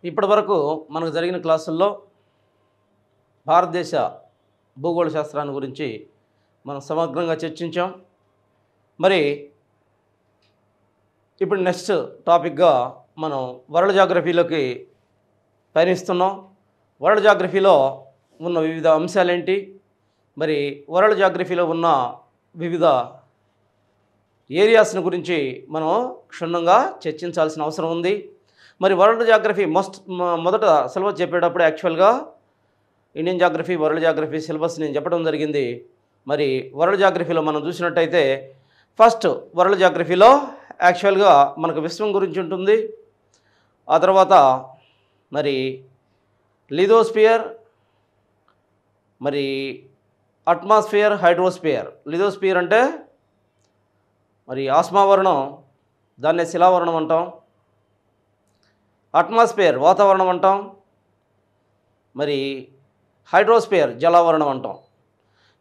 ఇప్పటివరకు మనకు జరిగిన క్లాసుల్లో భారతదేశ భూగోళ శాస్త్రాన్ని గురించి మనం సమగ్రంగా చర్చించాం. మరి ఇప్పుడు నెక్స్ట్ టాపిక్గా మనం వరల్డ్ జాగ్రఫీలోకి పయనిస్తున్నాం. వరల్డ్ జాగ్రఫీలో ఉన్న వివిధ అంశాలేంటి, మరి వరల్డ్ జాగ్రఫీలో ఉన్న వివిధ ఏరియాస్ని గురించి మనం క్షుణ్ణంగా చర్చించాల్సిన అవసరం ఉంది. మరి వరల్డ్ జాగ్రఫీ మొదట సిలబస్ చెప్పేటప్పుడు యాక్చువల్గా Indian geography, world geography syllabus నేను చెప్పడం జరిగింది. మరి వరల్డ్ జాగ్రఫీలో మనం చూసినట్టయితే ఫస్ట్ వరల్డ్ జాగ్రఫీలో యాక్చువల్గా మనకు విశ్వం గురించి ఉంటుంది. ఆ తర్వాత మరి లిథోస్పియర్, మరి అట్మాస్ఫియర్, హైడ్రోస్పియర్. లిథోస్పియర్ అంటే మరి ఆస్మావరణం, దాన్నే శిలావరణం అంటాం. అట్మాస్ఫియర్ వాతావరణం అంటాం. మరి హైడ్రోస్పియర్ జలావరణం అంటాం.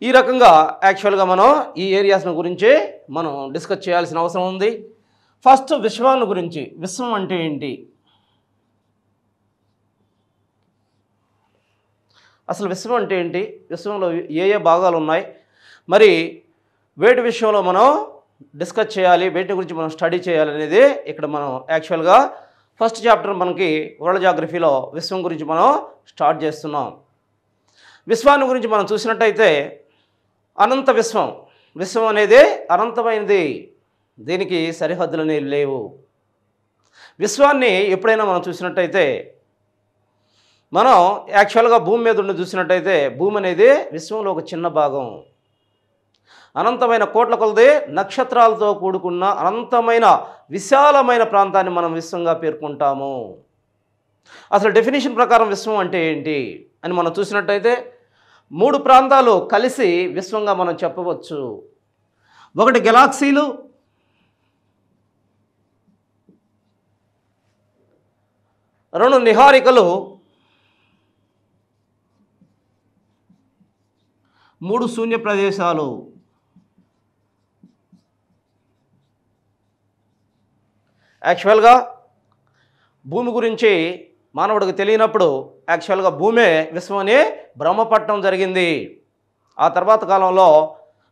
ఈ రకంగా యాక్చువల్గా మనం ఈ ఏరియాస్ని గురించి మనం డిస్కస్ చేయాల్సిన అవసరం ఉంది. ఫస్ట్ విశ్వాన్ని గురించి. విశ్వం అంటే ఏంటి, అసలు విశ్వం అంటే ఏంటి, విశ్వంలో ఏ ఏ భాగాలు ఉన్నాయి, మరి వేటి విషయంలో మనం డిస్కస్ చేయాలి, వేటి గురించి మనం స్టడీ చేయాలి అనేది ఇక్కడ మనం యాక్చువల్గా ఫస్ట్ చాప్టర్ మనకి వరల్డ్ జాగ్రఫీలో విశ్వం గురించి మనం స్టార్ట్ చేస్తున్నాం. విశ్వాన్ని గురించి మనం చూసినట్టయితే అనంత విశ్వం. విశ్వం అనేది అనంతమైనది, దీనికి సరిహద్దులు అనేవి లేవు. విశ్వాన్ని ఎప్పుడైనా మనం చూసినట్టయితే మనం యాక్చువల్గా భూమి మీద ఉండి చూసినట్టయితే భూమి అనేది విశ్వంలో ఒక చిన్న భాగం. అనంతమైన కోట్ల కొలది నక్షత్రాలతో కూడుకున్న అనంతమైన విశాలమైన ప్రాంతాన్ని మనం విశ్వంగా పేర్కొంటాము. అసలు డెఫినేషన్ ప్రకారం విశ్వం అంటే ఏంటి అని మనం చూసినట్టయితే 3 ప్రాంతాలు కలిసి విశ్వంగా మనం చెప్పవచ్చు. ఒకటి గెలాక్సీలు, 2 నిహారికలు, 3 శూన్య ప్రదేశాలు. యాక్చువల్గా భూమి గురించి మానవుడికి తెలియనప్పుడు యాక్చువల్గా భూమే విశ్వం అని భ్రమపట్టడం జరిగింది. ఆ తర్వాత కాలంలో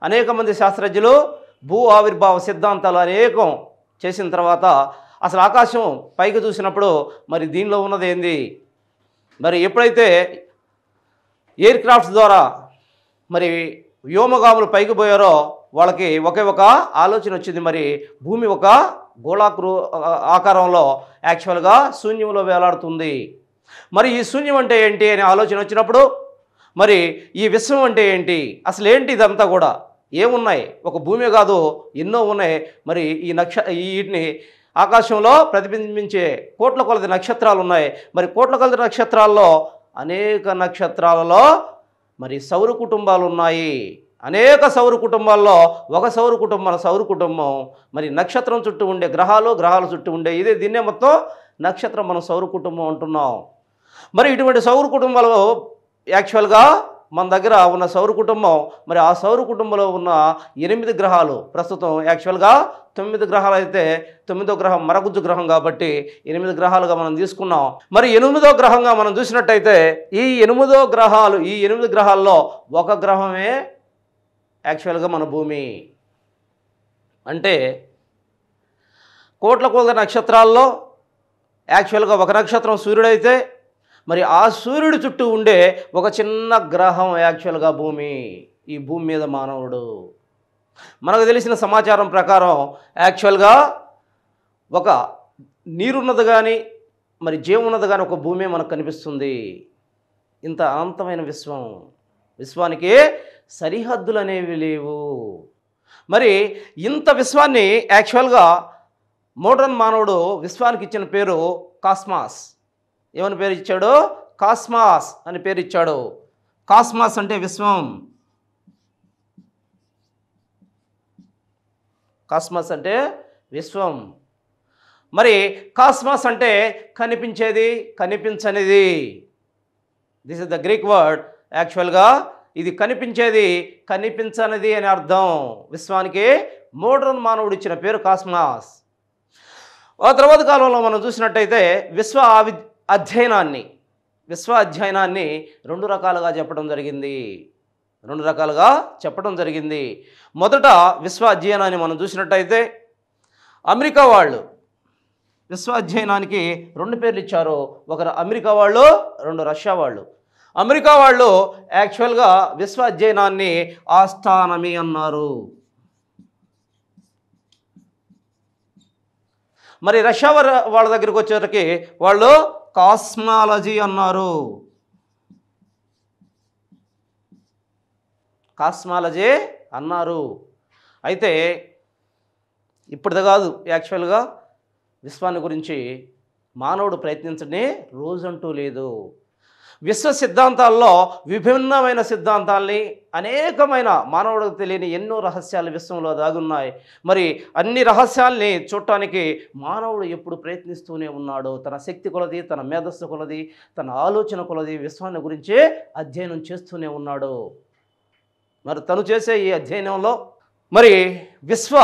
అనేక మంది శాస్త్రజ్ఞులు భూ ఆవిర్భావ సిద్ధాంతాలు అనేకం చేసిన తర్వాత అసలు ఆకాశం పైకి చూసినప్పుడు మరి దీనిలో ఉన్నది ఏంది, మరి ఎప్పుడైతే ఎయిర్ క్రాఫ్ట్స్ ద్వారా మరి వ్యోమగాములు పైకి పోయారో వాళ్ళకి ఒకే ఒక ఆలోచన వచ్చింది, మరి భూమి ఒక గోళాకృ ఆకారంలో యాక్చువల్గా శూన్యంలో వేలాడుతుంది. మరి ఈ శూన్యం అంటే ఏంటి అనే ఆలోచన వచ్చినప్పుడు మరి ఈ విశ్వం అంటే ఏంటి, అసలు ఏంటి ఇదంతా కూడా ఏమున్నాయి, ఒక భూమి కాదు ఎన్నో ఉన్నాయి. మరి వీటిని ఆకాశంలో ప్రతిబింబించే కోట్ల కొలది నక్షత్రాలు ఉన్నాయి. మరి కోట్ల కొలది నక్షత్రాల్లో అనేక నక్షత్రాలలో మరి సౌర కుటుంబాలు ఉన్నాయి. అనేక సౌర కుటుంబాల్లో ఒక సౌర కుటుంబం మరి నక్షత్రం చుట్టూ ఉండే గ్రహాల చుట్టూ ఉండే దీన్నే మొత్తం నక్షత్రం మనం సౌర కుటుంబం అంటున్నాం. మరి ఇటువంటి సౌర కుటుంబాలు యాక్చువల్గా మన దగ్గర ఉన్న సౌర కుటుంబం, మరి ఆ సౌర కుటుంబంలో ఉన్న 8 గ్రహాలు ప్రస్తుతం యాక్చువల్గా 9 గ్రహాలు అయితే 9వ గ్రహం మరగుజ్జు గ్రహం కాబట్టి 8 గ్రహాలుగా మనం తీసుకున్నాం. మరి 8వ గ్రహంగా మనం చూసినట్టయితే ఈ 8 గ్రహాల్లో ఒక గ్రహమే యాక్చువల్గా మన భూమి. అంటే కోట్ల కొలది నక్షత్రాల్లో యాక్చువల్గా ఒక నక్షత్రం సూర్యుడైతే మరి ఆ సూర్యుడి చుట్టూ ఉండే ఒక చిన్న గ్రహం యాక్చువల్గా భూమి. ఈ భూమి మీద మానవుడు. మనకు తెలిసిన సమాచారం ప్రకారం యాక్చువల్గా ఒక నీరున్నది కానీ మరి జీవం ఉన్నది కానీ ఒక భూమి మనకు కనిపిస్తుంది. ఇంత అనంతమైన విశ్వానికి సరిహద్దులు అనేవి లేవు. మరి ఇంత విశ్వాన్ని యాక్చువల్గా మోడర్న్ మానవుడు విశ్వానికి ఇచ్చిన పేరు కాస్మాస్. ఏమని పేరు ఇచ్చాడు, కాస్మాస్ అని పేరు ఇచ్చాడు. కాస్మాస్ అంటే విశ్వం. కాస్మాస్ అంటే విశ్వం. మరి కాస్మాస్ అంటే కనిపించేది, కనిపించనిది. This is the Greek word. యాక్చువల్గా ఇది కనిపించేది, కనిపించనిది అని అర్థం. విశ్వానికి మోడర్న్ మానవుడు ఇచ్చిన పేరు కాస్మాస్. ఆ తర్వాత కాలంలో మనం చూసినట్టయితే విశ్వ అధ్యయనాన్ని, విశ్వ అధ్యయనాన్ని రెండు రకాలుగా చెప్పడం జరిగింది. మొదట విశ్వ అధ్యయనాన్ని మనం చూసినట్టయితే అమెరికా వాళ్ళు విశ్వ అధ్యయనానికి రెండు పేర్లు ఇచ్చారు. ఒకరు అమెరికా వాళ్ళు, రెండు రష్యా వాళ్ళు. అమెరికా వాళ్ళు యాక్చువల్గా విశ్వ అధ్యయనాన్ని ఆస్ట్రానమీ అన్నారు. మరి రష్యా వాళ్ళ దగ్గరికి వచ్చేసరికి వాళ్ళు కాస్మాలజీ అన్నారు. అయితే ఇప్పటిది కాదు, యాక్చువల్గా విశ్వాన్ని గురించి మానవుడు ప్రయత్నించని రోజంటూ లేదు. విశ్వ సిద్ధాంతాల్లో విభిన్నమైన సిద్ధాంతాల్ని, అనేకమైన మానవుడికి తెలియని ఎన్నో రహస్యాలు విశ్వంలో దాగున్నాయి. మరి అన్ని రహస్యాల్ని చూడటానికి మానవుడు ఎప్పుడు ప్రయత్నిస్తూనే ఉన్నాడు. తన శక్తి కొలది, తన మేధస్సు కొలది, తన ఆలోచన కొలది విశ్వాన్ని గురించి అధ్యయనం చేస్తూనే ఉన్నాడు. మరి తను చేసే ఈ అధ్యయనంలో మరి విశ్వ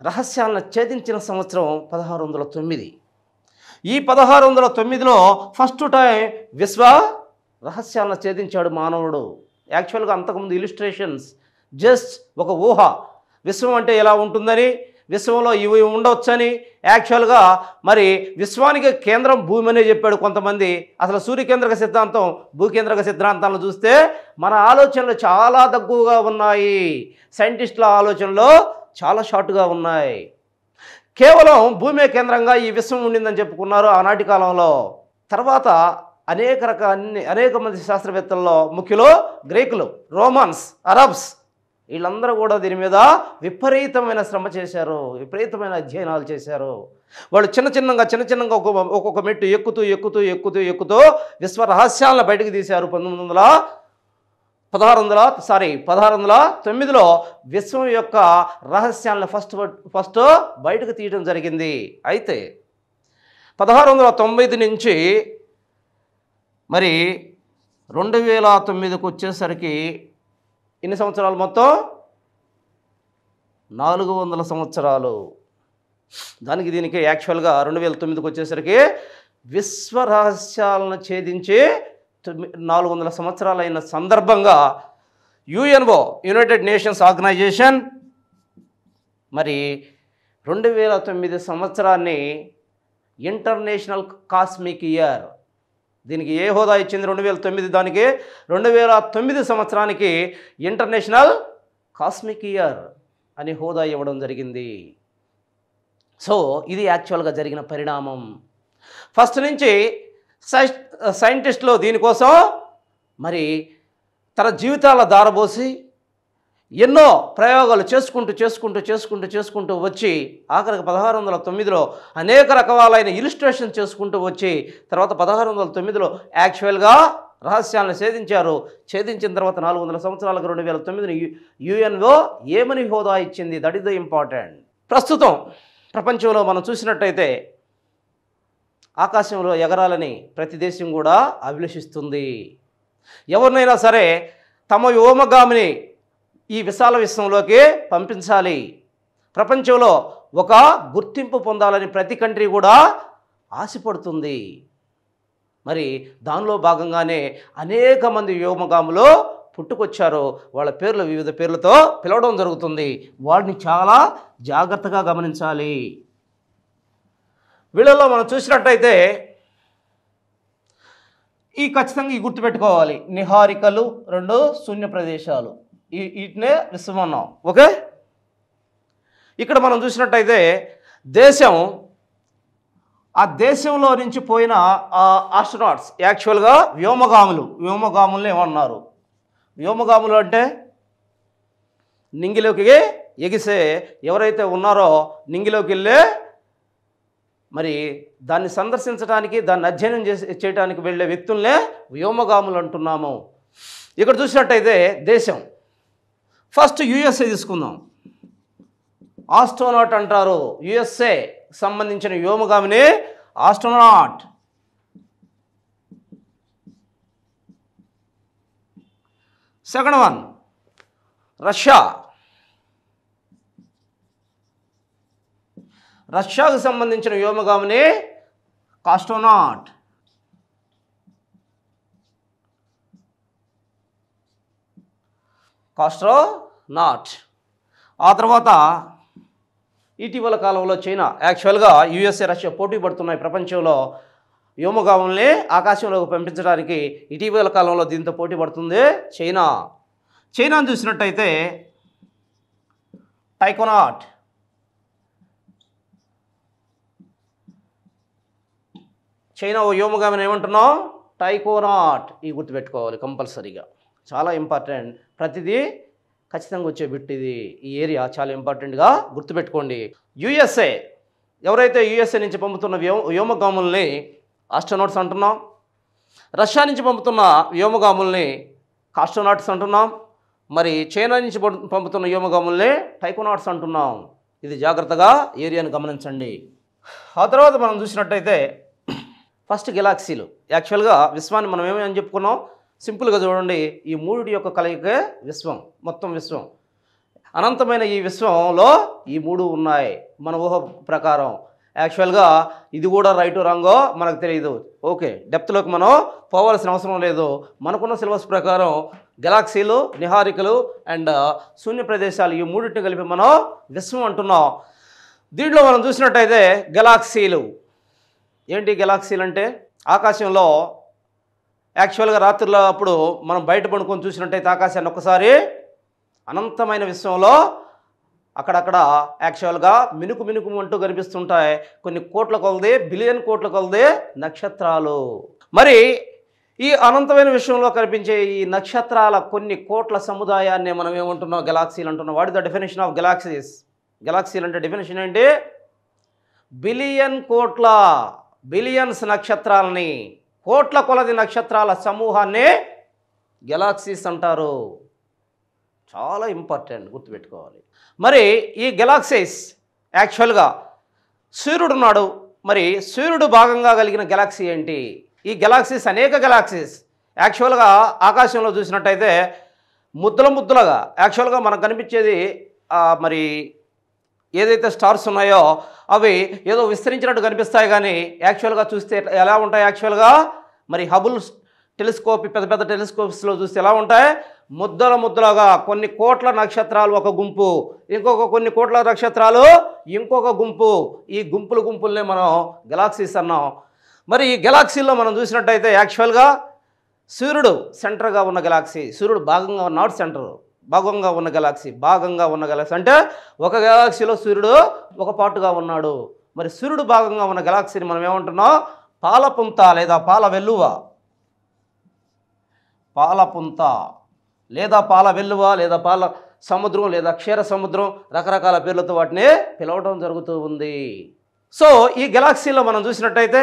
రహస్యాలను ఛేదించిన సంవత్సరం 1609. ఈ 1609లో ఫస్ట్ టైం విశ్వ రహస్యాలను ఛేదించాడు మానవుడు. యాక్చువల్గా అంతకుముందు ఇలిస్ట్రేషన్స్, జస్ట్ ఒక ఊహ, విశ్వం అంటే ఎలా ఉంటుందని, విశ్వంలో ఇవి ఉండవచ్చని. యాక్చువల్గా మరి విశ్వానికి కేంద్రం భూమి అనే చెప్పాడు కొంతమంది. అసలు సూర్యకేంద్రక సిద్ధాంతం, భూకేంద్రక సిద్ధాంతాలను చూస్తే మన ఆలోచనలు చాలా తక్కువగా ఉన్నాయి. సైంటిస్టుల ఆలోచనలు చాలా షార్ట్గా ఉన్నాయి. కేవలం భూమే కేంద్రంగా ఈ విశ్వం ఉండిందని చెప్పుకున్నారు ఆనాటి కాలంలో. తర్వాత అనేక మంది శాస్త్రవేత్తల్లో, ముఖ్యులు గ్రీకులు, రోమన్స్, అరబ్స్, వీళ్ళందరూ కూడా దీని మీద విపరీతమైన శ్రమ చేశారు, విపరీతమైన అధ్యయనాలు చేశారు. వాళ్ళు చిన్న చిన్నగా ఒక్కొక్క మెట్టు ఎక్కుతూ విశ్వ రహస్యాలను బయటకు తీశారు. 1609లో విశ్వం యొక్క రహస్యాలను ఫస్ట్ బయటకు తీయడం జరిగింది. అయితే 1690 నుంచి మరి 2009కు వచ్చేసరికి ఎన్ని సంవత్సరాలు? మొత్తం 400 సంవత్సరాలు. దీనికి యాక్చువల్గా 2009కు వచ్చేసరికి విశ్వ రహస్యాలను ఛేదించి 400 సంవత్సరాలైన సందర్భంగా యుఎన్ఓ, యునైటెడ్ నేషన్స్ ఆర్గనైజేషన్, మరి 2009 సంవత్సరాన్ని ఇంటర్నేషనల్ కాస్మిక్ ఇయర్, దీనికి ఏ హోదా ఇచ్చింది? 2009. దానికి 2009 సంవత్సరానికి ఇంటర్నేషనల్ కాస్మిక్ ఇయర్ అని హోదా ఇవ్వడం జరిగింది. సో ఇది యాక్చువల్గా జరిగిన పరిణామం. ఫస్ట్ నుంచి సైంటిస్టులు దీనికోసం మరి తన జీవితాల దారబోసి ఎన్నో ప్రయోగాలు చేసుకుంటూ వచ్చి ఆఖరికి 1609లో అనేక రకాలైన ఇలిస్ట్రేషన్ చేసుకుంటూ వచ్చి తర్వాత 1609లో యాక్చువల్గా రహస్యాలను ఛేదించిన తర్వాత 400 సంవత్సరాలకు 2009 యుఎన్ఓ ఏమని హోదా ఇచ్చింది? That is the important. ప్రస్తుతం ప్రపంచంలో మనం చూసినట్టయితే ఆకాశంలో ఎగరాలని ప్రతి దేశం కూడా అభిలషిస్తుంది. ఎవరినైనా సరే తమ వ్యోమగామిని ఈ విశాల విశ్వంలోకి పంపించాలి, ప్రపంచంలో ఒక గుర్తింపు పొందాలని ప్రతి కంట్రీ కూడా ఆశపడుతుంది. మరి దానిలో భాగంగానే అనేక మంది వ్యోమగాములు పుట్టుకొచ్చారు. వాళ్ళ పేర్లు వివిధ పేర్లతో పిలవడం జరుగుతుంది. వాటిని చాలా జాగ్రత్తగా గమనించాలి. వీళ్ళలో మనం చూసినట్టయితే ఖచ్చితంగా ఈ గుర్తుపెట్టుకోవాలి. నిహారికలు, 2 శూన్య ప్రదేశాలు, వీటినే విశ్వం అన్నాం. ఓకే, ఇక్కడ మనం చూసినట్టయితే దేశం, ఆ దేశంలో నుంచి పోయిన ఆస్ట్రోనాట్స్ యాక్చువల్గా వ్యోమగాములు ఏమన్నారు? వ్యోమగాములు అంటే నింగిలోకి ఎగిసే ఎవరైతే ఉన్నారో నింగిలోకి వెళ్ళే మరి దాన్ని సందర్శించడానికి, దాన్ని అధ్యయనం చేయడానికి వెళ్ళే వ్యక్తులనే వ్యోమగాములు అంటున్నాము. ఇక్కడ చూసినట్టయితే దేశం ఫస్ట్ యుఎస్ఏ తీసుకుందాం. ఆస్ట్రోనాట్ అంటారు. యుఎస్ఏ సంబంధించిన వ్యోమగామిని ఆస్ట్రోనాట్. సెకండ్ వన్ రష్యాకు సంబంధించిన వ్యోమగామిని కాస్ట్రోనాట్. కాస్ట్రోనాట్. ఆ తర్వాత ఇటీవల కాలంలో చైనా, యాక్చువల్గా యుఎస్ఏ రష్యా పోటీ పడుతున్నాయి ప్రపంచంలో వ్యోమగాముల్ని ఆకాశంలోకి పంపించడానికి. ఇటీవల కాలంలో దీంతో పోటీ పడుతుంది చైనా. చైనాను చూసినట్టయితే టైకోనాట్, చైనా ఓ వ్యోమగామిని ఏమంటున్నాం? టైకోనాట్. ఈ గుర్తుపెట్టుకోవాలి కంపల్సరీగా, చాలా ఇంపార్టెంట్. ప్రతిదీ ఖచ్చితంగా వచ్చే బిట్ ఇది. ఈ ఏరియా చాలా ఇంపార్టెంట్గా గుర్తుపెట్టుకోండి. యుఎస్ఏ, ఎవరైతే యుఎస్ఏ నుంచి పంపుతున్న వ్యోమగాముల్ని ఆస్ట్రోనాట్స్ అంటున్నాం. రష్యా నుంచి పంపుతున్న వ్యోమగాముల్ని కాస్ట్రోనాట్స్ అంటున్నాం. మరి చైనా నుంచి పంపుతున్న వ్యోమగాముల్ని టైకోనాట్స్ అంటున్నాం. ఇది జాగ్రత్తగా ఏరియాను గమనించండి. ఆ తర్వాత మనం చూసినట్టయితే ఫస్ట్ గెలాక్సీలు. యాక్చువల్గా విశ్వాన్ని మనం ఏమని చెప్పుకున్నాం? సింపుల్గా చూడండి, ఈ మూడిటి యొక్క కలయికే విశ్వం, మొత్తం విశ్వం. అనంతమైన ఈ విశ్వంలో ఈ మూడు ఉన్నాయి మన ఊహ ప్రకారం. యాక్చువల్గా ఇది కూడా రైట్ రాంగో మనకు తెలియదు. ఓకే, డెప్త్లోకి మనం పోవాల్సిన అవసరం లేదు. మనకున్న సిలబస్ ప్రకారం గెలాక్సీలు, నిహారికలు అండ్ శూన్య ప్రదేశాలు, ఈ మూడింటిని కలిపి మనం విశ్వం అంటున్నాం. దీంట్లో మనం చూసినట్టయితే గెలాక్సీలు ఏంటి? గెలాక్సీలు అంటే ఆకాశంలో యాక్చువల్గా రాత్రిలో అప్పుడు మనం బయట పడుకొని చూసినట్టయితే ఆకాశాన్ని ఒక్కసారి అనంతమైన విశ్వంలో అక్కడక్కడ యాక్చువల్గా మినుకు మినుకు అంటూ కనిపిస్తుంటాయి. కొన్ని కోట్ల కొలది, బిలియన్ కోట్ల కొలది నక్షత్రాలు. మరి ఈ అనంతమైన విశ్వంలో కనిపించే ఈ నక్షత్రాల కొన్ని కోట్ల సముదాయాన్ని మనం ఏమంటున్నాం? గెలాక్సీలు అంటున్నాం. What is the definition of galaxies? గెలాక్సీలు అంటే డెఫినేషన్ ఏంటి? బిలియన్ కోట్ల, బిలియన్స్ నక్షత్రాలని, కోట్ల కొలది నక్షత్రాల సమూహాన్ని గెలాక్సీస్ అంటారు. చాలా ఇంపార్టెంట్, గుర్తుపెట్టుకోవాలి. మరి ఈ గెలాక్సీస్ యాక్చువల్గా సూర్యుడు ఉన్నాడు. మరి సూర్యుడు భాగంగా కలిగిన గెలాక్సీ ఏంటి? ఈ గెలాక్సీస్ అనేక గెలాక్సీస్ యాక్చువల్గా ఆకాశంలో చూసినట్టయితే ముద్దల ముద్దలుగా యాక్చువల్గా మనకు కనిపించేది మరి ఏదైతే స్టార్స్ ఉన్నాయో అవి ఏదో విస్తరించినట్టు కనిపిస్తాయి, కానీ యాక్చువల్గా చూస్తే ఎలా ఉంటాయి? యాక్చువల్గా మరి హబుల్ టెలిస్కోప్, పెద్ద పెద్ద టెలిస్కోప్స్లో చూస్తే ఎలా ఉంటాయి? ముద్దల ముద్దలుగా కొన్ని కోట్ల నక్షత్రాలు ఒక గుంపు, ఇంకొక కొన్ని కోట్ల నక్షత్రాలు ఇంకొక గుంపు. ఈ గుంపులనే మనం గెలాక్సీస్ అన్నాం. మరి ఈ గెలాక్సీల్లో మనం చూసినట్టయితే యాక్చువల్గా సూర్యుడు సెంటర్గా ఉన్న గెలాక్సీ, సూర్యుడు భాగంగా నాట్ సెంటర్, భాగంగా ఉన్న గెలాక్సీ, భాగంగా ఉన్న గెలాక్సీ అంటే ఒక గెలాక్సీలో సూర్యుడు ఒక పాటుగా ఉన్నాడు. మరి సూర్యుడు భాగంగా ఉన్న గెలాక్సీని మనం ఏమంటున్నాం? పాలపుంత లేదా పాల వెల్లువ, పాలపుంత లేదా పాల వెల్లువ లేదా పాల సముద్రం లేదా క్షీర సముద్రం, రకరకాల పేర్లతో వాటిని పిలవడం జరుగుతూ ఉంది. సో ఈ గెలాక్సీలో మనం చూసినట్టయితే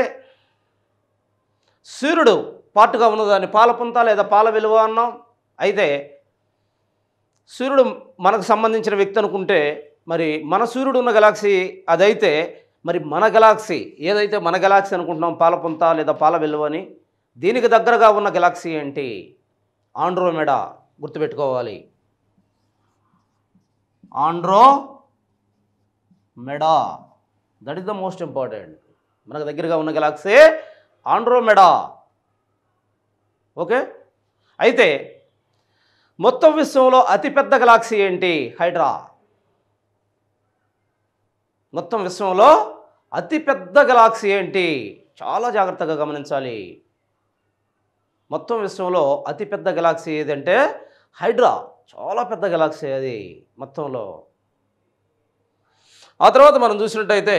సూర్యుడు పాటుగా ఉన్నదాన్ని పాలపుంత లేదా పాల వెలువ అన్నాం. అయితే సూర్యుడు మనకు సంబంధించిన వ్యక్తి అనుకుంటే మరి మన సూర్యుడు ఉన్న గెలాక్సీ అదైతే, మరి మన గెలాక్సీ ఏదైతే మన గెలాక్సీ అనుకుంటున్నాం పాలపుంత లేదా పాల వెలువ అని, దీనికి దగ్గరగా ఉన్న గెలాక్సీ ఏంటి? ఆండ్రోమెడా. గుర్తుపెట్టుకోవాలి, Andromeda. That is the most important. మనకు దగ్గరగా ఉన్న గెలాక్సీ ఆండ్రోమెడా. ఓకే, అయితే మొత్తం విశ్వంలో అతిపెద్ద గెలాక్సీ ఏంటి? హైడ్రా. మొత్తం విశ్వంలో అతిపెద్ద గెలాక్సీ ఏంటి? చాలా జాగ్రత్తగా గమనించాలి. మొత్తం విశ్వంలో అతిపెద్ద గెలాక్సీ ఏదంటే హైడ్రా. చాలా పెద్ద గెలాక్సీ అది మొత్తంలో. ఆ తర్వాత మనం చూసినట్టయితే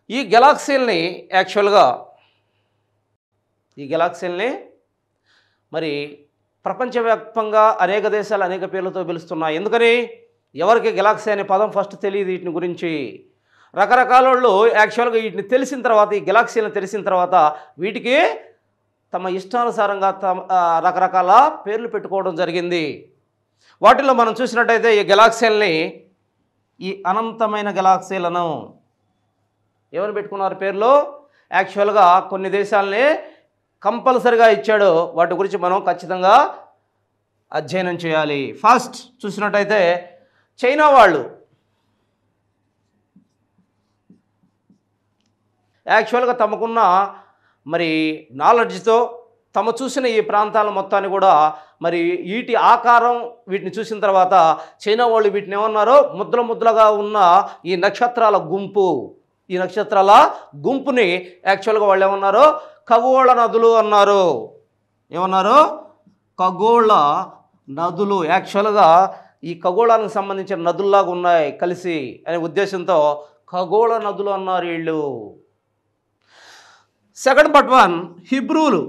ఈ గెలాక్సీల్ని యాక్చువల్గా మరి ప్రపంచవ్యాప్తంగా అనేక దేశాలు అనేక పేర్లతో పిలుస్తున్నాయి. ఎందుకని? ఎవరికి గెలాక్సీ అనే పదం ఫస్ట్ తెలియదు వీటిని గురించి. రకరకాల వాళ్ళు యాక్చువల్గా వీటిని తెలిసిన తర్వాత, ఈ గెలాక్సీలను తెలిసిన తర్వాత వీటికి తమ ఇష్టానుసారంగా రకరకాల పేర్లు పెట్టుకోవడం జరిగింది. వాటిల్లో మనం చూసినట్టయితే ఈ గెలాక్సీలని, ఈ అనంతమైన గెలాక్సీలను ఏమని పెట్టుకున్నారు పేర్లు? యాక్చువల్గా కొన్ని దేశాలని కంపల్సరిగా ఇచ్చాడు. వాటి గురించి మనం ఖచ్చితంగా అధ్యయనం చేయాలి. ఫస్ట్ చూసినట్టయితే చైనా వాళ్ళు యాక్చువల్గా తమకున్న మరి నాలెడ్జ్తో తమ చూసిన ఈ ప్రాంతాల మొత్తాన్ని కూడా మరి వీటి ఆకారం వీటిని చూసిన తర్వాత చైనా వాళ్ళు వీటిని ఏమన్నారో ముద్ర ముద్రగా ఉన్న ఈ నక్షత్రాల గుంపు, ఈ నక్షత్రాల గుంపుని యాక్చువల్గా వాళ్ళు ఏమన్నారు, ఖగోళ నదులు అన్నారు. ఏమన్నారు? ఖగోళ నదులు. యాక్చువల్గా ఈ ఖగోళానికి సంబంధించిన నదుల్లాగా ఉన్నాయి కలిసి అనే ఉద్దేశంతో ఖగోళ నదులు అన్నారు వీళ్ళు. Second part 1 హిబ్రూలు.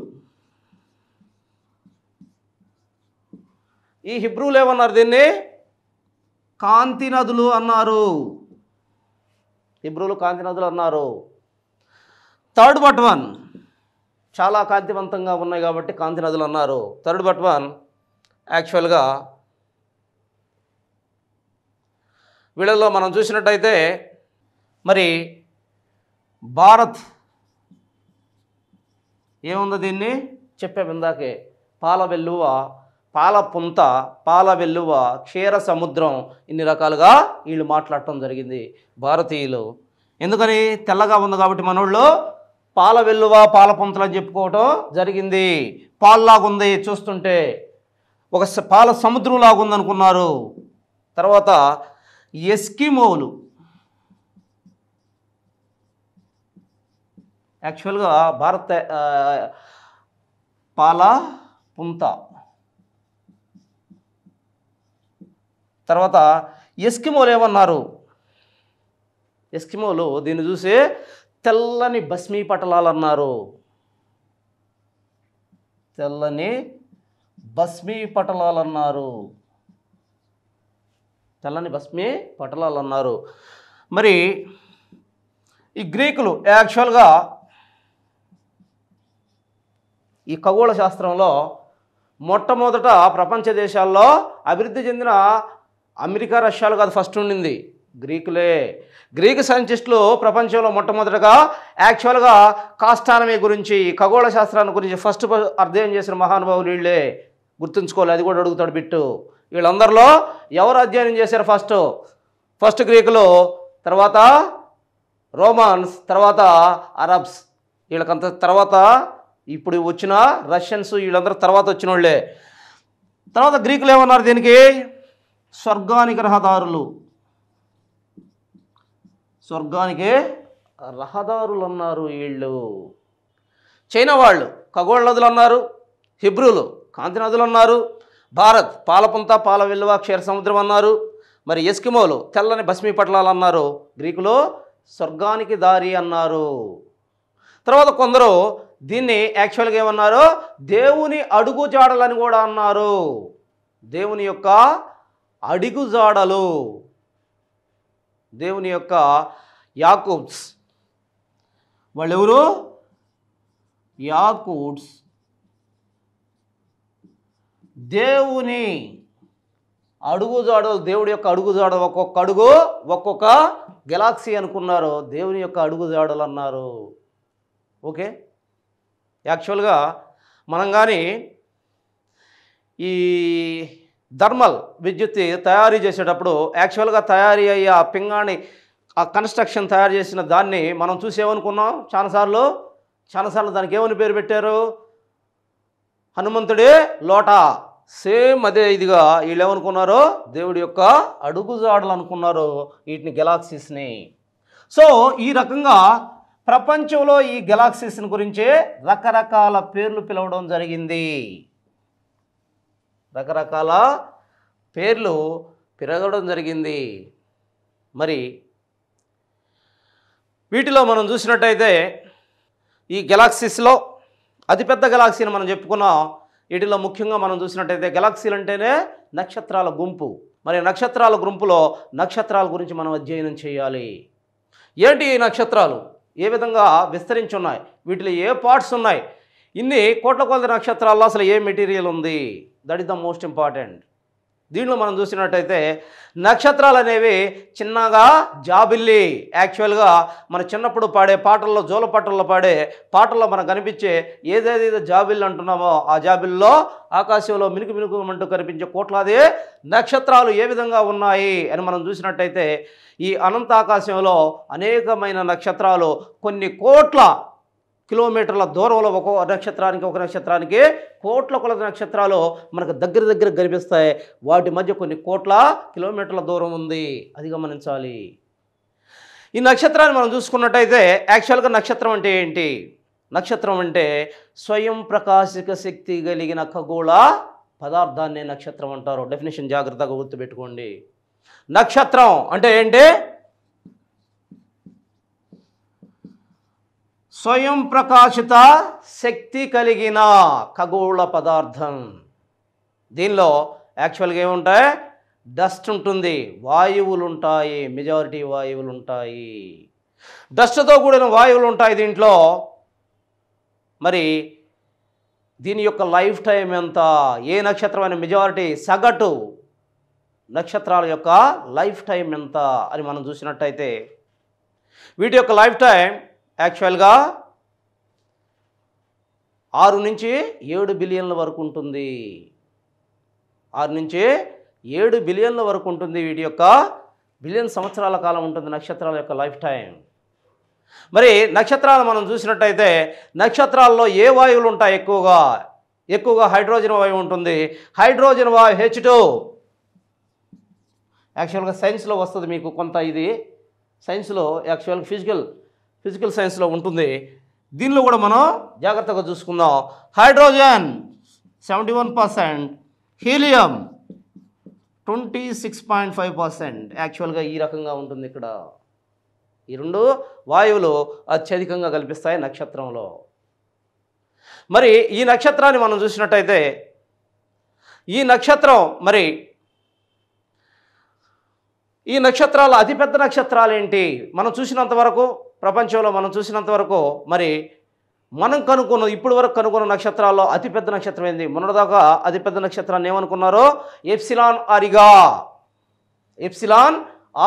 ఈ హిబ్రూలు ఏమన్నారు? దీన్ని కాంతి నదులు అన్నారు. హిబ్రూలు కాంతి నదులు అన్నారు. థర్డ్ పార్ట్ 1 చాలా కాంతివంతంగా ఉన్నాయి కాబట్టి కాంతి నదులు అన్నారు. థర్డ్ పార్ట్ 1 యాక్చువల్గా వీళ్ళలో మనం చూసినట్టయితే మరి భారత్ ఏముందో దీన్ని చెప్పాము ఇందాకే, పాల వెల్లువ, పాల పుంత, పాల వెల్లువ, క్షీర సముద్రం, ఇన్ని రకాలుగా వీళ్ళు మాట్లాడటం జరిగింది భారతీయులు. ఎందుకని? తెల్లగా ఉంది కాబట్టి మనోళ్ళు పాల వెల్లువ పాల పుంతలు అని చెప్పుకోవటం జరిగింది. పాల్లాగా ఉంది చూస్తుంటే, ఒక పాల సముద్రం లాగా ఉందనుకున్నారు. తర్వాత ఎస్కిమోలు. యాక్చువల్గా భారత పాల పుంత. తర్వాత ఎస్కిమోలు ఏమన్నారు? ఎస్కిమోలు దీన్ని చూసి తెల్లని భస్మీ పటలాలు అన్నారు. తెల్లని భస్మీ పటలాలు అన్నారు. తెల్లని భస్మీ పటలాలు అన్నారు. మరి ఈ గ్రీకులు యాక్చువల్గా ఈ ఖగోళ శాస్త్రంలో మొట్టమొదట ప్రపంచ దేశాల్లో అభివృద్ధి చెందిన అమెరికా, రష్యాలు కాదు, ఫస్ట్ ఉండింది గ్రీకులే. గ్రీకు సైంటిస్టులు ప్రపంచంలో మొట్టమొదటగా యాక్చువల్గా కాస్ట్రానమీ గురించి, ఖగోళ శాస్త్రాన్ని గురించి ఫస్ట్ అధ్యయనం చేసిన మహానుభావులు వీళ్ళే. గుర్తుంచుకోవాలి, అది కూడా అడుగుతాడు బిట్టు. వీళ్ళందరిలో ఎవరు అధ్యయనం చేశారు? ఫస్ట్ గ్రీకులు, తర్వాత రోమన్స్, తర్వాత అరబ్స్. వీళ్ళకంత తర్వాత ఇప్పుడు వచ్చిన రష్యన్స్, వీళ్ళందరూ తర్వాత వచ్చిన వాళ్ళే. తర్వాత గ్రీకులు ఏమన్నారు దీనికి? స్వర్గానికి రహదారులు. స్వర్గానికి రహదారులు అన్నారు వీళ్ళు. చైనా వాళ్ళు ఖగోళ నదులు అన్నారు. హిబ్రూలు కాంతి నదులు అన్నారు. భారత్ పాలపుంత, పాల వెల్లువ, క్షీర సముద్రం అన్నారు. మరి ఎస్కిమోలు తెల్లని భస్మీ పటలాలు అన్నారు. గ్రీకులు స్వర్గానికి దారి అన్నారు. తర్వాత కొందరు దీన్ని యాక్చువల్గా ఏమన్నారు? దేవుని అడుగుజాడలని కూడా అన్నారు. దేవుని యొక్క అడుగుజాడలు, దేవుని యొక్క యాకూబ్స్. వాళ్ళెవరు? యాకూబ్స్. దేవుని అడుగుజాడలు, దేవుడి యొక్క అడుగుజాడ, ఒక్కొక్క అడుగు ఒక్కొక్క గెలాక్సీ అనుకున్నారు. దేవుని యొక్క అడుగుజాడలు అన్నారు. ఓకే, యాక్చువల్గా మనం కానీ ఈ థర్మల్ విద్యుత్ తయారీ చేసేటప్పుడు యాక్చువల్గా తయారీ అయ్యే ఆ పింగాణి, ఆ కన్స్ట్రక్షన్ తయారు చేసిన దాన్ని మనం చూసేమనుకున్నాం చాలాసార్లు దానికి ఏమని పేరు పెట్టారు? హనుమంతుడే లోట. సేమ్ అదే ఇదిగా వీళ్ళు ఏమనుకున్నారు? దేవుడి యొక్క అడుగుజాడలు అనుకున్నారు వీటిని, గెలాక్సీస్ని. సో ఈ రకంగా ప్రపంచంలో ఈ గెలాక్సీస్ని గురించి రకరకాల పేర్లు పిలవడం జరిగింది. రకరకాల పేర్లు పిలవడం జరిగింది. మరి వీటిలో మనం చూసినట్టయితే ఈ గెలాక్సీస్లో అతిపెద్ద గెలాక్సీని మనం చెప్పుకున్నాం. వీటిలో ముఖ్యంగా మనం చూసినట్టయితే గెలాక్సీలు అంటేనే నక్షత్రాల గుంపు. మరి నక్షత్రాల గుంపులో నక్షత్రాల గురించి మనం అధ్యయనం చేయాలి. ఏంటి ఈ నక్షత్రాలు? ఏ విధంగా విస్తరించి ఉన్నాయి? వీటిలో ఏ పార్ట్స్ ఉన్నాయి? ఇన్ని కోట్ల కొలది నక్షత్రాల్లో అసలు ఏ మెటీరియల్ ఉంది? That is the most important. దీంట్లో మనం చూసినట్టయితే నక్షత్రాలు అనేవి చిన్నగా జాబిల్లి. యాక్చువల్గా మన చిన్నప్పుడు పాడే పాటల్లో, జోలపాటల్లో పాడే పాటల్లో మనకు కనిపించే ఏదేదైతే జాబిల్లి అంటున్నామో ఆ జాబిల్లో ఆకాశంలో మినుకు మినుకుమంటూ కనిపించే కోట్లాది నక్షత్రాలు ఏ విధంగా ఉన్నాయి అని మనం చూసినట్టయితే ఈ అనంత ఆకాశంలో అనేకమైన నక్షత్రాలు కొన్ని కోట్ల కిలోమీటర్ల దూరంలో ఒక నక్షత్రానికి కోట్ల కొలది నక్షత్రాలు మనకు దగ్గర దగ్గర కనిపిస్తాయి. వాటి మధ్య కొన్ని కోట్ల కిలోమీటర్ల దూరం ఉంది, అది గమనించాలి. ఈ నక్షత్రాన్ని మనం చూసుకున్నట్టయితే యాక్చువల్గా నక్షత్రం అంటే ఏంటి? నక్షత్రం అంటే స్వయం ప్రకాశిక శక్తి కలిగిన ఖగోళ పదార్థాన్ని నక్షత్రం అంటారు. డెఫినేషన్ జాగ్రత్తగా గుర్తుపెట్టుకోండి. నక్షత్రం అంటే ఏంటి? స్వయం ప్రకాశిత శక్తి కలిగిన ఖగోళ పదార్థం. దీనిలో యాక్చువల్గా ఏముంటాయి? డస్ట్ ఉంటుంది, వాయువులు ఉంటాయి, మెజారిటీ వాయువులు ఉంటాయి, డస్ట్తో కూడిన వాయువులు ఉంటాయి దీంట్లో. మరి దీని యొక్క లైఫ్ టైం ఎంత? ఏ నక్షత్రం అనే మెజారిటీ సగటు నక్షత్రాల యొక్క లైఫ్ టైం ఎంత అని మనం చూసినట్టయితే వీటి యొక్క లైఫ్ టైం యాక్చువల్గా 6 నుంచి 7 బిలియన్ల వరకు ఉంటుంది. 6 నుంచి 7 బిలియన్ల వరకు ఉంటుంది. వీటి యొక్క బిలియన్ సంవత్సరాల కాలం ఉంటుంది నక్షత్రాల యొక్క లైఫ్ టైం. మరి నక్షత్రాలు మనం చూసినట్టయితే నక్షత్రాల్లో ఏ వాయువులు ఉంటాయి? ఎక్కువగా హైడ్రోజన్ వాయువు ఉంటుంది. హైడ్రోజన్ వాయువు H2. యాక్చువల్గా సైన్స్లో వస్తుంది మీకు కొంత, ఇది సైన్స్లో యాక్చువల్గా ఫిజికల్ సైన్స్లో ఉంటుంది. దీనిలో కూడా మనం జాగ్రత్తగా చూసుకుందాం. Hydrogen 71%, helium 26.5%. యాక్చువల్గా ఈ రకంగా ఉంటుంది ఇక్కడ. ఈ 2 వాయువులు అత్యధికంగా కల్పిస్తాయి నక్షత్రంలో. మరి ఈ నక్షత్రాన్ని మనం చూసినట్టయితే ఈ నక్షత్రాల అతిపెద్ద నక్షత్రాలు ఏంటి? మనం చూసినంతవరకు, ప్రపంచంలో మనం చూసినంతవరకు, మరి మనం ఇప్పటి వరకు కనుక్కున్న నక్షత్రాల్లో అతిపెద్ద నక్షత్రం ఏంది? మొన్నటిదాకా అతిపెద్ద నక్షత్రాన్ని ఏమనుకున్నారో ఎప్సిలాన్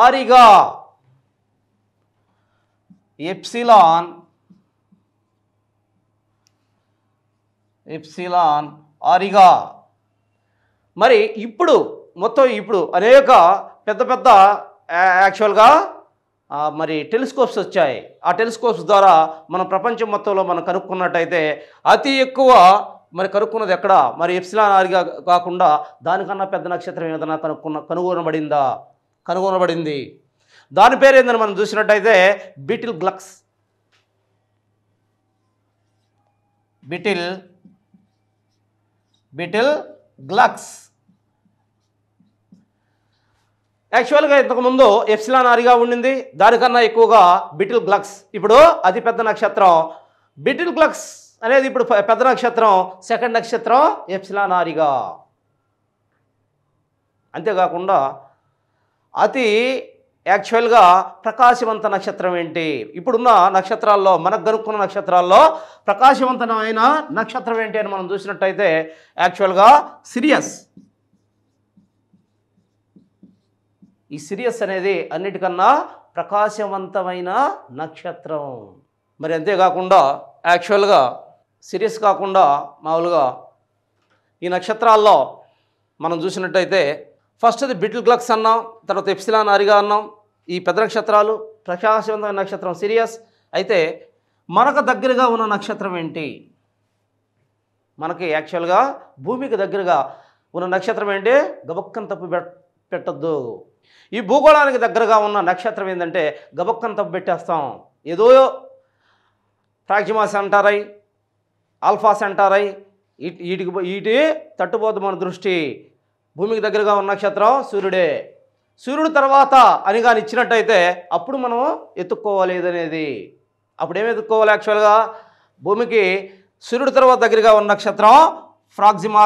ఆరిగా. మరి ఇప్పుడు అనేక పెద్ద యాక్చువల్గా మరి టెలిస్కోప్స్ వచ్చాయి. ఆ టెలిస్కోప్స్ ద్వారా మన ప్రపంచం మొత్తంలో మనం కనుక్కున్నట్టయితే అతి ఎక్కువ మరి కనుక్కున్నది ఎక్కడ? మరి ఎప్సిలాన్ ఆరిగా కాకుండా దానికన్నా పెద్ద నక్షత్రం ఏదైనా కనుగొనబడింది. దాని పేరు ఏందని మనం చూసినట్టయితే బీటిల్ గ్లక్స్. యాక్చువల్గా ఇంతకుముందు ఎప్సిలాన్ ఆరిగా ఉండింది, దానికన్నా ఎక్కువగా బీటిల్ గ్లక్స్. ఇప్పుడు అతిపెద్ద నక్షత్రం బీటిల్ గ్లక్స్ అనేది ఇప్పుడు పెద్ద నక్షత్రం. సెకండ్ నక్షత్రం ఎప్సిలాన్ ఆరిగా. అంతేకాకుండా అతి యాక్చువల్గా ప్రకాశవంత నక్షత్రం ఏంటి? ఇప్పుడున్న నక్షత్రాల్లో, మనకు కనుక్కున్న నక్షత్రాల్లో ప్రకాశవంతమైన నక్షత్రం ఏంటి అని మనం చూసినట్టయితే యాక్చువల్గా సిరియస్. ఈ సిరియస్ అనేది అన్నిటికన్నా ప్రకాశవంతమైన నక్షత్రం. మరి అంతేకాకుండా యాక్చువల్గా సిరియస్ కాకుండా మామూలుగా ఈ నక్షత్రాల్లో మనం చూసినట్టయితే ఫస్ట్ అది బీటిల్ గ్లక్స్ అన్నాం, తర్వాత ఎప్సిలాన్ ఆరిగా అన్నాం. ఈ పెద్ద నక్షత్రాలు. ప్రకాశవంతమైన నక్షత్రం సిరియస్. అయితే మనకు దగ్గరగా ఉన్న నక్షత్రం ఏంటి? మనకి యాక్చువల్గా భూమికి దగ్గరగా ఉన్న నక్షత్రం ఏంటి? గబక్కన తప్పు పెట్టద్దు. ఈ భూగోళానికి దగ్గరగా ఉన్న నక్షత్రం ఏంటంటే గబక్కన తప్పు పెట్టేస్తాం. ఏదో ప్రాక్సిమా సెంటరై, ఆల్ఫా సెంటరై వీటి తట్టుపోదు మన దృష్టి. భూమికి దగ్గరగా ఉన్న నక్షత్రం సూర్యుడే. సూర్యుడు తర్వాత అని కానీ ఇచ్చినట్టయితే అప్పుడు మనం ఎత్తుక్కోవాలి ఏదనేది. అప్పుడు ఏమి ఎత్తుక్కోవాలి? యాక్చువల్గా భూమికి సూర్యుడు తర్వాత దగ్గరగా ఉన్న నక్షత్రం ప్రాక్సిమా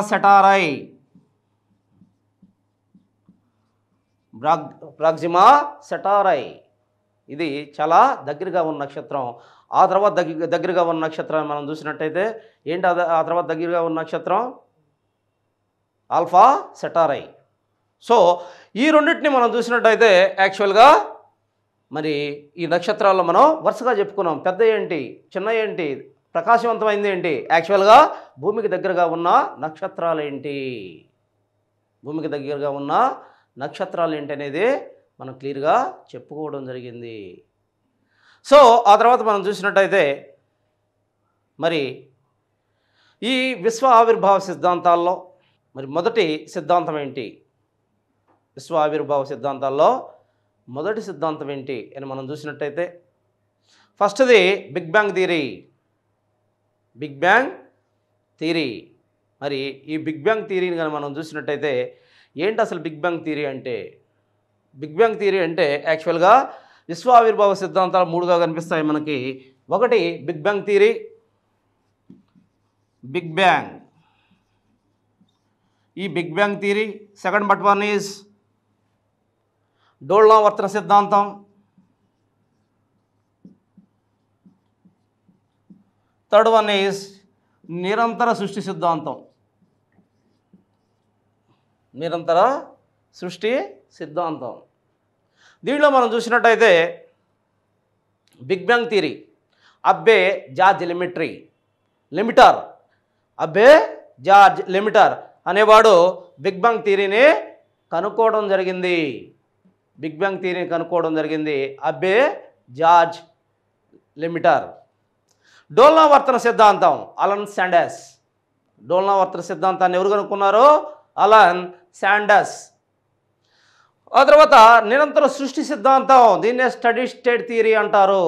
సెటారై. ఇది చాలా దగ్గరగా ఉన్న నక్షత్రం. ఆ తర్వాత దగ్గరగా ఉన్న నక్షత్రాన్ని మనం చూసినట్టయితే ఏంటి? ఆ తర్వాత దగ్గరగా ఉన్న నక్షత్రం ఆల్ఫా సెటారై. సో ఈ రెండింటిని మనం చూసినట్టయితే యాక్చువల్గా మరి ఈ నక్షత్రాల్లో మనం వరుసగా చెప్పుకున్నాం. పెద్ద ఏంటి, చిన్న ఏంటి, ప్రకాశవంతమైంది ఏంటి? యాక్చువల్గా భూమికి దగ్గరగా ఉన్న నక్షత్రాలు ఏంటి, భూమికి దగ్గరగా ఉన్న నక్షత్రాలు ఏంటి అనేది మనం క్లియర్గా చెప్పుకోవడం జరిగింది. సో ఆ తర్వాత మనం చూసినట్టయితే మరి ఈ విశ్వ ఆవిర్భావ సిద్ధాంతాల్లో మరి మొదటి సిద్ధాంతం ఏంటి? విశ్వ ఆవిర్భావ సిద్ధాంతాల్లో మొదటి సిద్ధాంతం ఏంటి అని మనం చూసినట్టయితే ఫస్ట్ది big bang theory. Big bang theory. మరి ఈ బిగ్ బ్యాంగ్ థియరీని కానీ మనం చూసినట్టయితే ఏంటి అసలు బిగ్ బ్యాంగ్ థియరీ అంటే? బిగ్ బ్యాంగ్ థియరీ అంటే యాక్చువల్గా విశ్వ ఆవిర్భావ సిద్ధాంతాలు మూడుగా కనిపిస్తాయి మనకి. ఒకటి big bang theory, big bang, ఈ big bang theory. Second but one is డోల్నావర్తన సిద్ధాంతం. థర్డ్ వన్ ఈజ్ నిరంతర సృష్టి సిద్ధాంతం. నిరంతర సృష్టి సిద్ధాంతం. దీనిలో మనం చూసినట్టయితే బిగ్ బ్యాంగ్ థియరీ అబ్బే జార్జ్ లిమిటర్ అబ్బే జార్జ్ లిమిటర్ అనేవాడు బిగ్ బ్యాంగ్ థియరీని కనుక్కోవడం జరిగింది. బిగ్ బ్యాంగ్ థియరీని కనుక్కోవడం జరిగింది అబ్బే జార్జ్ లిమిటర్. డోల్నావర్తన సిద్ధాంతం అలన్ శాండర్స్. డోల్నావర్తన సిద్ధాంతాన్ని ఎవరు కనుక్కున్నారు? Alan Sanders. ఆ తర్వాత నిరంతర సృష్టి సిద్ధాంతం, దీన్నే స్టడీ స్టేట్ థియరీ అంటారు.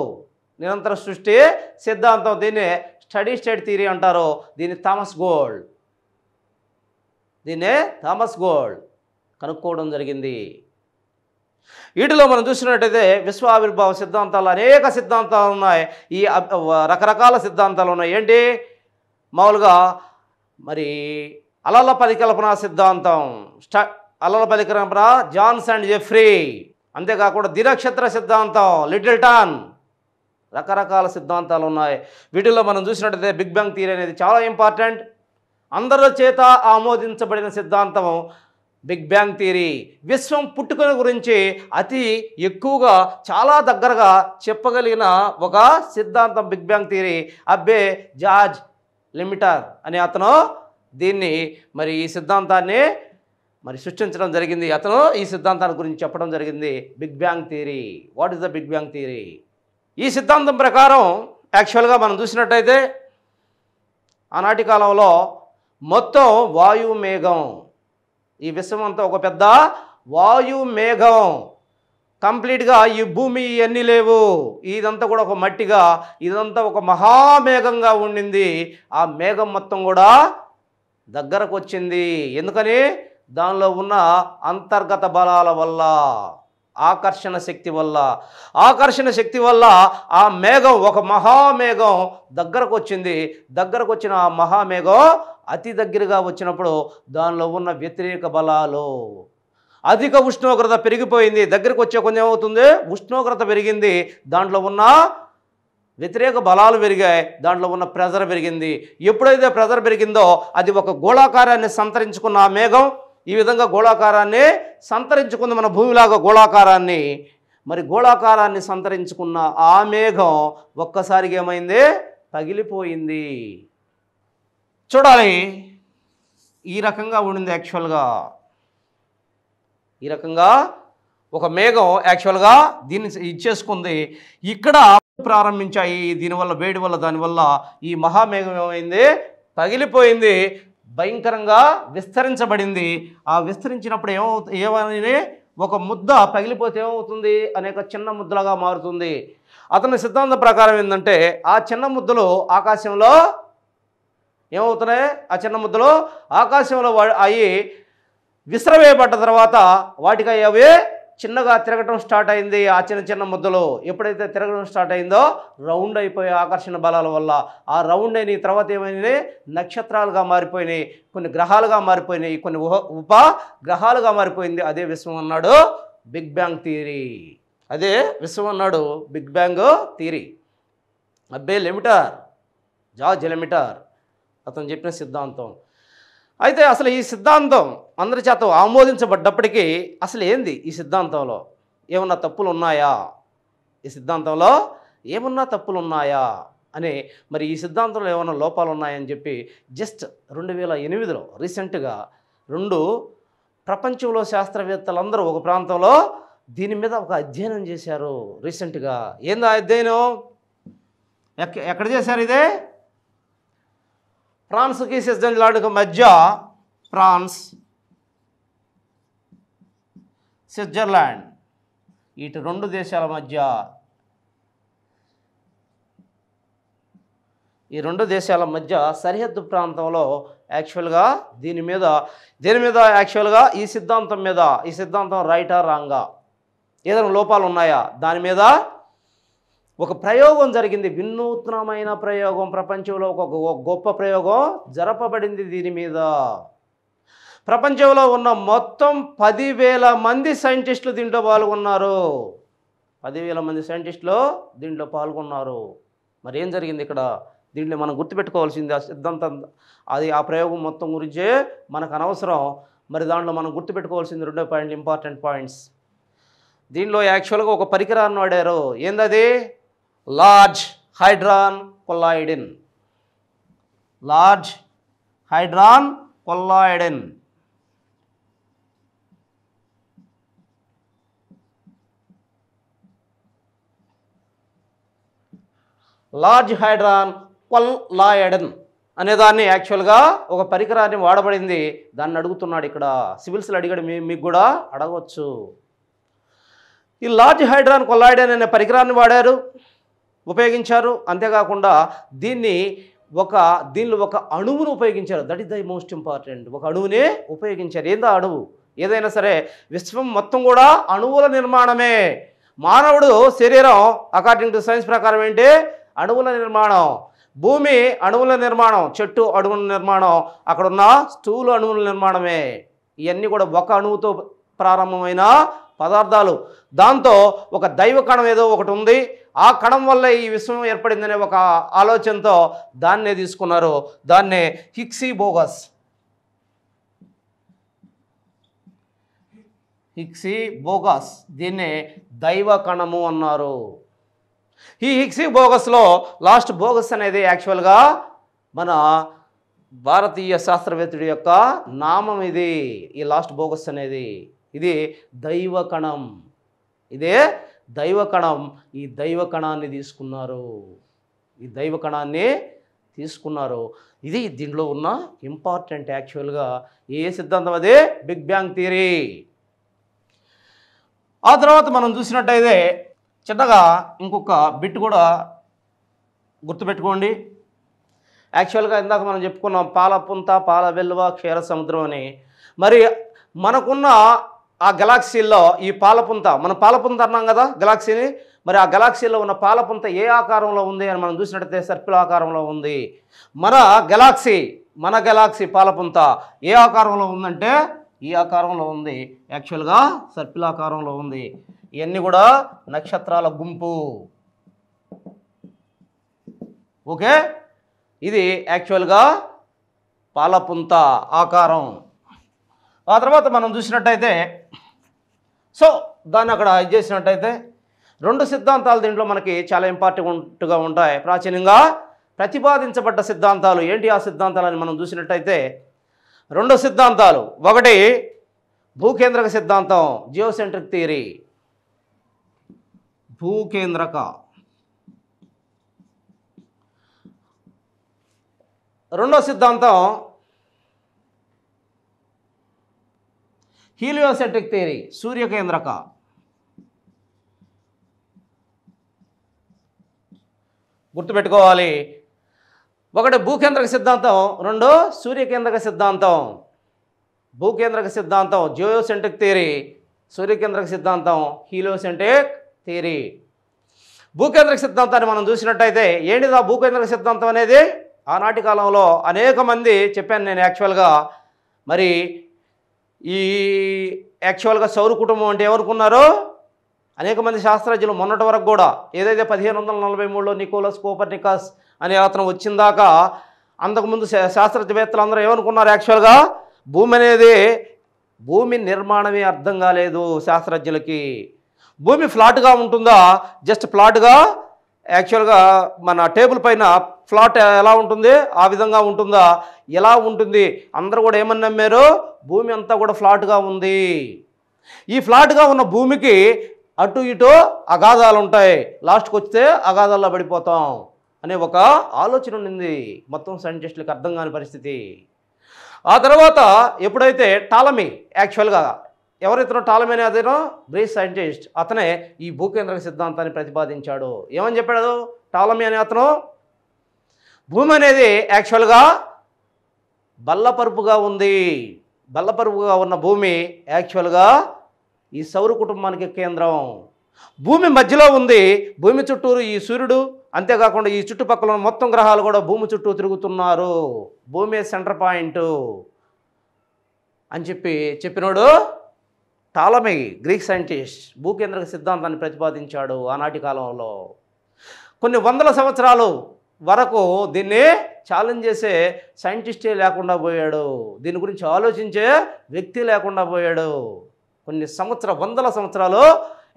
నిరంతర సృష్టి సిద్ధాంతం దీన్నే స్టడీ స్టేట్ థియరీ అంటారు. దీన్ని థామస్ గోల్డ్ కనుక్కోవడం జరిగింది. వీటిలో మనం చూసినట్టయితే విశ్వ ఆవిర్భావ సిద్ధాంతాలు అనేక సిద్ధాంతాలు ఉన్నాయి. ఈ రకరకాల సిద్ధాంతాలు ఉన్నాయి. ఏంటి? మామూలుగా మరి అలల పరికల్పన సిద్ధాంతం, అలల పరికల్పన జాన్స్ అండ్ జెఫ్రీ. అంతేకాకుండా దినక్షత్ర సిద్ధాంతం లిటిల్టన్. రకరకాల సిద్ధాంతాలు ఉన్నాయి. వీటిల్లో మనం చూసినట్టయితే బిగ్ బ్యాంగ్ థియరీ అనేది చాలా ఇంపార్టెంట్. అందరి చేత ఆమోదించబడిన సిద్ధాంతం బిగ్ బ్యాంగ్ థియరీ. విశ్వం పుట్టుకల గురించి అతి ఎక్కువగా చాలా దగ్గరగా చెప్పగలిగిన ఒక సిద్ధాంతం బిగ్ బ్యాంగ్ థియరీ. అబ్బే జార్జ్ లిమిటర్ అనే అతను దీన్ని మరి ఈ సిద్ధాంతాన్ని మరి సృష్టించడం జరిగింది. అతను ఈ సిద్ధాంతాన్ని గురించి చెప్పడం జరిగింది big bang theory. What is the big bang theory? ఈ సిద్ధాంతం ప్రకారం యాక్చువల్గా మనం చూసినట్టయితే ఆనాటి కాలంలో మొత్తం వాయు మేఘం, ఈ విశ్వం అంతా ఒక పెద్ద వాయు మేఘం. కంప్లీట్గా ఈ భూమి ఇవన్నీ లేవు, ఇదంతా కూడా ఒక మట్టిగా, ఇదంతా ఒక మహామేఘంగా ఉండింది. ఆ మేఘం మొత్తం కూడా దగ్గరకు వచ్చింది. ఎందుకని? దానిలో ఉన్న అంతర్గత బలాల వల్ల, ఆకర్షణ శక్తి వల్ల ఆ మేఘం, ఒక మహామేఘం దగ్గరకు వచ్చింది. దగ్గరకు వచ్చిన ఆ మహామేఘం అతి దగ్గరగా వచ్చినప్పుడు దానిలో ఉన్న వ్యతిరేక బలాలు, అధిక ఉష్ణోగ్రత పెరిగిపోయింది. దగ్గరకు వచ్చే కొంచెం ఏమవుతుంది? ఉష్ణోగ్రత పెరిగింది, దాంట్లో ఉన్న వ్యతిరేక బలాలు పెరిగాయి, దాంట్లో ఉన్న ప్రెజర్ పెరిగింది. ఎప్పుడైతే ప్రెజర్ పెరిగిందో అది ఒక గోళాకారాన్ని సంతరించుకున్న ఆ మేఘం ఈ విధంగా గోళాకారాన్ని సంతరించుకుంది, మన భూమిలాగా గోళాకారాన్ని. మరి గోళాకారాన్ని సంతరించుకున్న ఆ మేఘం ఒక్కసారిగా ఏమైంది? పగిలిపోయింది. చూడాలి, ఈ రకంగా ఉండింది యాక్చువల్గా. ఈ రకంగా ఒక మేఘం యాక్చువల్గా దీన్ని ఇచ్చేసుకుంది. ఇక్కడ ప్రారంభించాయి. దీనివల్ల వేడి వల్ల దానివల్ల ఈ మహామేఘం ఏమైంది? పగిలిపోయింది, భయంకరంగా విస్తరించబడింది. ఆ విస్తరించినప్పుడు ఏమని ఒక ముద్ద పగిలిపోతే ఏమవుతుంది? అనేక చిన్న ముద్దలుగా మారుతుంది. అతని సిద్ధాంతం ప్రకారం ఏంటంటే ఆ చిన్న ముద్దలు ఆకాశంలో ఏమవుతున్నాయి? ఆ చిన్న ముద్దలు ఆకాశంలో అవి విసిరవేయబడ్డ తర్వాత వాటికి అవి చిన్నగా తిరగటం స్టార్ట్ అయింది. ఆ చిన్న చిన్న ముద్దలు ఎప్పుడైతే తిరగడం స్టార్ట్ అయిందో రౌండ్ అయిపోయి ఆకర్షణ బలాల వల్ల ఆ రౌండ్ అయిన తర్వాత ఏమైనాయి? నక్షత్రాలుగా మారిపోయినాయి, కొన్ని గ్రహాలుగా మారిపోయినాయి, కొన్ని ఉప గ్రహాలుగా మారిపోయింది. అదే విశ్వం అన్నాడు బిగ్ బ్యాంగ్ థియరీ. అదే విశ్వం అన్నాడు బిగ్ బ్యాంగ్ థియరీ. అబ్బే జార్జ్ లిమిటర్ అతను చెప్పిన సిద్ధాంతం. అయితే అసలు ఈ సిద్ధాంతం అందరి చేత ఆమోదించబడ్డప్పటికీ అసలు ఏంది ఈ సిద్ధాంతంలో? ఏమన్నా తప్పులు ఉన్నాయా? ఈ సిద్ధాంతంలో ఏమన్నా తప్పులు ఉన్నాయా అని, మరి ఈ సిద్ధాంతంలో ఏమైనా లోపాలు ఉన్నాయని చెప్పి జస్ట్ 2008లో రీసెంట్గా ప్రపంచంలో శాస్త్రవేత్తలందరూ ఒక ప్రాంతంలో దీని మీద ఒక అధ్యయనం చేశారు రీసెంట్గా. ఏందా అధ్యయనం? ఎక్కడ చేశారు? ఇదే ఫ్రాన్స్కి స్విట్జర్లాండ్కి మధ్య ఫ్రాన్స్ స్విట్జర్లాండ్ ఇటు రెండు దేశాల మధ్య ఈ రెండు దేశాల మధ్య సరిహద్దు ప్రాంతంలో యాక్చువల్గా దీని మీద యాక్చువల్గా ఈ సిద్ధాంతం రైటా రాంగా ఏదైనా లోపాలు ఉన్నాయా దాని మీద ఒక ప్రయోగం జరిగింది. వినూత్నమైన ప్రయోగం, ప్రపంచంలో ఒక గొప్ప ప్రయోగం జరపబడింది. దీని మీద ప్రపంచంలో ఉన్న మొత్తం 10,000 మంది సైంటిస్టులు దీంట్లో పాల్గొన్నారు. 10,000 మంది సైంటిస్టులు దీంట్లో పాల్గొన్నారు. మరి ఏం జరిగింది ఇక్కడ? దీంట్లో మనం గుర్తుపెట్టుకోవాల్సింది ఆ సిద్ధాంతం, ఆ ప్రయోగం మొత్తం గురించే మనకు అనవసరం. మరి దాంట్లో మనం గుర్తుపెట్టుకోవాల్సింది 2 పాయింట్లు, ఇంపార్టెంట్ పాయింట్స్. దీనిలో యాక్చువల్గా ఒక పరికరాన్ని వాడారు. ఏందది? లార్జ్ హైడ్రాన్ కొల్లాయిడిన్. లార్జ్ హైడ్రాన్ కొల్లాయిడిన్. లార్జ్ హైడ్రాన్ కొల్లాయిడిన్ అనేదాన్ని యాక్చువల్గా ఒక పరికరాన్ని వాడబడింది. దాన్ని అడుగుతున్నాడు ఇక్కడ. సివిల్స్లో అడిగాడు, మీకు కూడా అడగవచ్చు. ఈ లార్జ్ హైడ్రాన్ కొల్లాయిడిన్ అనే పరికరాన్ని వాడారు, ఉపయోగించారు. అంతేకాకుండా దీనిలో ఒక అణువును ఉపయోగించారు. That is the most important. ఒక అణువునే ఉపయోగించారు. ఏందా అణువు? ఏదైనా సరే విశ్వం మొత్తం కూడా అణువుల నిర్మాణమే. మానవుడు శరీరం అకార్డింగ్ టు సైన్స్ ప్రకారం ఏంటి? అణువుల నిర్మాణం. భూమి అణువుల నిర్మాణం, చెట్టు అణువుల నిర్మాణం, అక్కడున్న స్థూల అణువుల నిర్మాణమే. ఇవన్నీ కూడా ఒక అణువుతో ప్రారంభమైన పదార్థాలు. దాంతో ఒక దైవ కణం ఏదో ఒకటి ఉంది. ఆ కణం వల్ల ఈ విశ్వం ఏర్పడిందనే ఒక ఆలోచనతో దాన్నే తీసుకున్నారు. దాన్నే హిగ్స్ బోగాస్ దీన్నే దైవ కణము అన్నారు. ఈ హిగ్స్ బోగస్లో లాస్ట్ బోగస్ అనేది యాక్చువల్గా మన భారతీయ శాస్త్రవేత్తడి యొక్క నామం ఇది. ఈ లాస్ట్ బోగస్ అనేది ఇది దైవ కణం. ఇదే దైవ కణం. ఈ దైవ కణాన్ని తీసుకున్నారు. ఇది దీంట్లో ఉన్న ఇంపార్టెంట్. యాక్చువల్గా ఏ సిద్ధాంతం? అదే బిగ్ బ్యాంగ్ థియరీ. ఆ తర్వాత మనం చూసినట్టయితే చిన్నగా ఇంకొక బిట్ కూడా గుర్తుపెట్టుకోండి. యాక్చువల్గా ఇందాక మనం చెప్పుకున్నాం పాలపుంత, పాల వెల్లువ, క్షీర సముద్రం అని. మరి మనకున్న ఆ గెలాక్సీల్లో ఈ పాలపుంత, మనం పాలపుంత అన్నాం కదా గెలాక్సీని. మరి ఆ గెలాక్సీలో ఉన్న పాలపుంత ఏ ఆకారంలో ఉంది అని మనం చూసినట్టయితే సర్కిల్ ఆకారంలో ఉంది. మన గెలాక్సీ పాలపుంత ఏ ఆకారంలో ఉందంటే ఈ ఆకారంలో ఉంది. యాక్చువల్గా సర్కిల్ ఆకారంలో ఉంది. ఇవన్నీ కూడా నక్షత్రాల గుంపు. ఓకే, ఇది యాక్చువల్గా పాలపుంత ఆకారం. ఆ తర్వాత మనం చూసినట్టయితే దాన్ని అక్కడ ఇది చేసినట్టయితే 2 సిద్ధాంతాలు దీంట్లో మనకి చాలా ఇంపార్టెంట్గా ఉంటాయి. ప్రాచీనంగా ప్రతిపాదించబడ్డ సిద్ధాంతాలు ఏంటి? ఆ సిద్ధాంతాలని మనం చూసినట్టయితే 2 సిద్ధాంతాలు. ఒకటి భూకేంద్రక సిద్ధాంతం, జియోసెంట్రిక్ థియరీ. భూకేంద్రక. రెండో సిద్ధాంతం హీలియోసెంట్రిక్ థియరీ, సూర్యకేంద్రక. గుర్తుపెట్టుకోవాలి. ఒకటి భూకేంద్రక సిద్ధాంతం, 2 సూర్యకేంద్రక సిద్ధాంతం. భూకేంద్రక సిద్ధాంతం జియోసెంట్రిక్ థియరీ, సూర్యకేంద్రక సిద్ధాంతం హీలియోసెంట్రిక్ థియరీ. భూకేంద్రక సిద్ధాంతాన్ని మనం చూసినట్టయితే ఏంటిదా భూకేంద్రక సిద్ధాంతం అనేది? ఆనాటి కాలంలో అనేక మంది చెప్పాను నేను. యాక్చువల్గా మరి ఈ యాక్చువల్గా సౌర కుటుంబం అంటే ఏమనుకున్నారు? అనేక మంది శాస్త్రజ్ఞులు మొన్నటి వరకు కూడా ఏదైతే 1543లో నికోలస్ కోపర్నికస్ అనే అతను వచ్చిందాకా అంతకుముందు శాస్త్రవేత్తలు అందరూ ఏమనుకున్నారు? యాక్చువల్గా భూమి నిర్మాణమే అర్థం కాలేదు శాస్త్రజ్ఞులకి. భూమి ఫ్లాట్గా ఉంటుందా? జస్ట్ ఫ్లాట్గా యాక్చువల్గా మన టేబుల్ పైన ఫ్లాట్ ఎలా ఉంటుంది ఆ విధంగా ఉంటుందా? ఎలా ఉంటుంది? అందరూ కూడా ఏమని నమ్మారు? భూమి అంతా కూడా ఫ్లాట్గా ఉంది. ఈ ఫ్లాట్గా ఉన్న భూమికి అటు ఇటు అగాధాలు ఉంటాయి. లాస్ట్కి వస్తే అగాధాల్లో పడిపోతాం. అనే ఒక ఆలోచన ఉండింది మొత్తం సైంటిస్టులకు అర్థం కాని పరిస్థితి. ఆ తర్వాత ఎప్పుడైతే టాలమీ, యాక్చువల్గా ఎవరైతే టాలమీ అనే అతను గ్రీక్ సైంటిస్ట్, అతనే ఈ భూకేంద్రక సిద్ధాంతాన్ని ప్రతిపాదించాడు. ఏమని చెప్పాడు టాలమీ అనే అతను? భూమి అనేది యాక్చువల్గా బల్లపరుపుగా ఉంది. బల్లపరుపుగా ఉన్న భూమి యాక్చువల్గా ఈ సౌర కుటుంబానికి కేంద్రం. భూమి మధ్యలో ఉంది. భూమి చుట్టూరు ఈ సూర్యుడు, అంతేకాకుండా ఈ చుట్టుపక్కల ఉన్న మొత్తం గ్రహాలు కూడా భూమి చుట్టూ తిరుగుతున్నారు. భూమి సెంటర్ పాయింట్ అని చెప్పినోడు టాలమీ, గ్రీక్ సైంటిస్ట్ భూకేంద్రక సిద్ధాంతాన్ని ప్రతిపాదించాడు ఆనాటి కాలంలో. కొన్ని వందల సంవత్సరాలు వరకు దీన్ని ఛాలెంజ్ చేసే సైంటిస్టే లేకుండా పోయాడు. దీని గురించి ఆలోచించే వ్యక్తి లేకుండా పోయాడు. కొన్ని వందల సంవత్సరాలు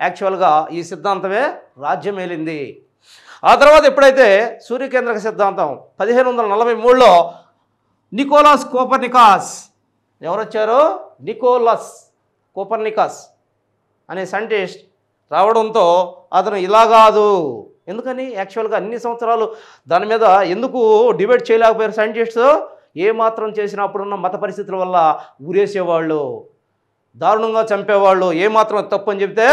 యాక్చువల్గా ఈ సిద్ధాంతమే రాజ్యం ఏలింది. ఆ తర్వాత ఎప్పుడైతే సూర్యకేంద్రక సిద్ధాంతం 1543లో నికోలస్ కోపర్నికస్, ఎవరొచ్చారు? నికోలస్ కోపర్నికస్ అనే సైంటిస్ట్ రావడంతో అతను ఇలా కాదు. ఎందుకని యాక్చువల్గా అన్ని సంవత్సరాలు దాని మీద ఎందుకు డిబేట్ చేయలేకపోయారు సైంటిస్ట్స్? ఏమాత్రం చేసినప్పుడున్న మత పరిస్థితుల వల్ల ఊరేసేవాళ్ళు, దారుణంగా చంపేవాళ్ళు. ఏమాత్రం తప్పు అని చెప్తే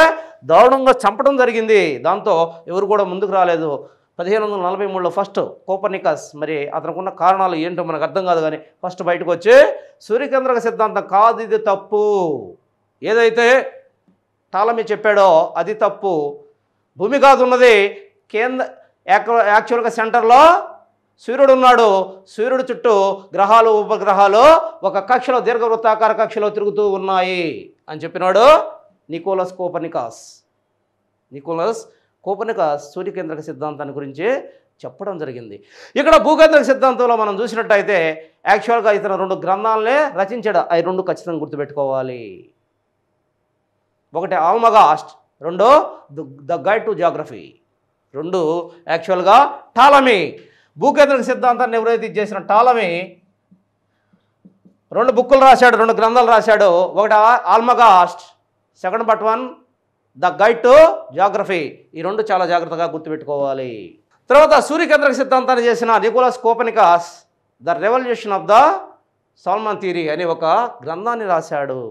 దారుణంగా చంపడం జరిగింది. దాంతో ఎవరు కూడా ముందుకు రాలేదు. 1543లో ఫస్ట్ కోపర్నికస్, మరి అతనుకున్న కారణాలు ఏంటో మనకు అర్థం కాదు, కానీ ఫస్ట్ బయటకు వచ్చి సూర్యకేంద్రక సిద్ధాంతం కాదు, ఇది తప్పు, ఏదైతే టాలమీ చెప్పాడో అది తప్పు, భూమి కాదు ఉన్నది యాక్చువల్గా సెంటర్లో సూర్యుడు ఉన్నాడు, సూర్యుడు చుట్టూ గ్రహాలు ఉపగ్రహాలు ఒక కక్షలో దీర్ఘవృత్తాకార కక్షలో తిరుగుతూ ఉన్నాయి అని చెప్పినాడు నికోలస్ కోపర్నికస్. నికోలస్ కోపర్నికస్ సూర్యకేంద్రక సిద్ధాంతాన్ని గురించి చెప్పడం జరిగింది. ఇక్కడ భూకేంద్రక సిద్ధాంతంలో మనం చూసినట్టయితే యాక్చువల్గా ఇతను 2 గ్రంథాలనే రచించాడు. అవి 2 ఖచ్చితంగా గుర్తుపెట్టుకోవాలి. ఒకటి ఆల్మగాస్ట్, రెండో ద గైడ్ టు జాగ్రఫీ. 2 యాక్చువల్గా టాలమీ భూకేంద్రక సిద్ధాంతాన్ని ఎవరైతే చేసిన టాలమీ 2 బుక్కులు రాశాడు, 2 గ్రంథాలు రాశాడు. ఒకటి Almagest, second but 1 the guide to geography. ఈ 2 చాలా జాగ్రత్తగా గుర్తుపెట్టుకోవాలి. తర్వాత సూర్యకేంద్రక సిద్ధాంతాన్ని చేసిన Nicolaus Copernicus the revolution of the సాల్మన్ థియరీ అనే ఒక గ్రంథాన్ని రాశాడు.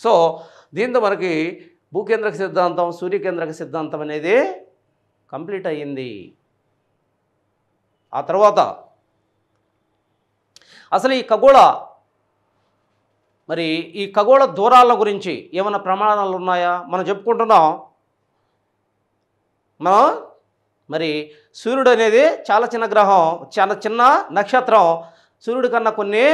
సో దీంతో మనకి భూకేంద్రక సిద్ధాంతం, సూర్యకేంద్రక సిద్ధాంతం అనేది కంప్లీట్ అయ్యింది. ఆ తర్వాత అసలు ఈ ఖగోళ దూరాల గురించి ఏమైనా ప్రమాణాలు ఉన్నాయా? మనం చెప్పుకుంటున్నాం. మరి సూర్యుడు అనేది చాలా చిన్న గ్రహం, చాలా చిన్న నక్షత్రం. సూర్యుడి కన్నా కొన్ని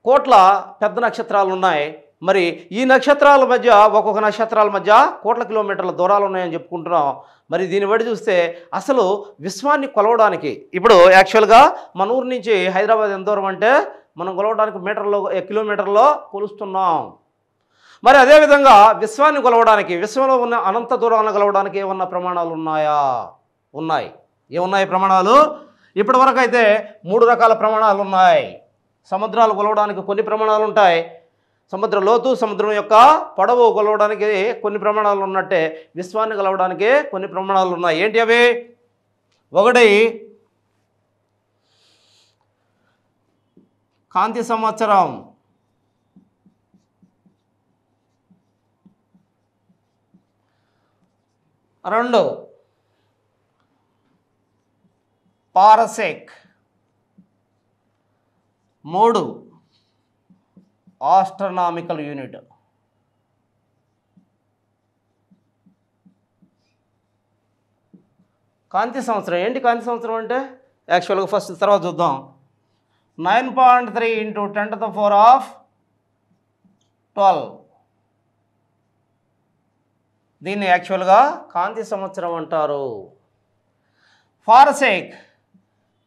కోట్ల పెద్ద నక్షత్రాలు ఉన్నాయి. మరి ఈ నక్షత్రాల మధ్య, ఒక్కొక్క నక్షత్రాల మధ్య కోట్ల కిలోమీటర్ల దూరాలు ఉన్నాయని చెప్పుకుంటున్నాం. మరి దీన్ని బట్టి చూస్తే అసలు విశ్వాన్ని కొలవడానికి ఇప్పుడు యాక్చువల్గా మన ఊరు నుంచి హైదరాబాద్ ఎంత దూరం అంటే మనం కొలవడానికి కిలోమీటర్లో కొలుస్తున్నాం. మరి అదేవిధంగా విశ్వాన్ని కొలవడానికి, విశ్వంలో ఉన్న అనంత దూరాలను కొలవడానికి ఏమన్నా ప్రమాణాలు ఉన్నాయా? ఉన్నాయి. ఏమున్నాయి ప్రమాణాలు? ఇప్పటి వరకు అయితే 3 రకాల ప్రమాణాలు ఉన్నాయి. సముద్రాలు కొలవడానికి కొన్ని ప్రమాణాలు ఉంటాయి. సముద్ర లోతు, సముద్రం యొక్క పొడవు కొలవడానికి కొన్ని ప్రమాణాలు ఉన్నట్టే విశ్వాన్ని కొలవడానికి కొన్ని ప్రమాణాలు ఉన్నాయి. ఏంటి అవి? ఒకటి కాంతి సంవత్సరం, 2 పారసెక్, 3 ఆస్ట్రనామికల్ యూనిట్. కాంతి సంవత్సరం ఏంటి? కాంతి సంవత్సరం అంటే యాక్చువల్గా ఫస్ట్ తర్వాత చూద్దాం. 9.3 × 10⁻12 దీన్ని యాక్చువల్గా కాంతి సంవత్సరం అంటారు. ఫారసెక్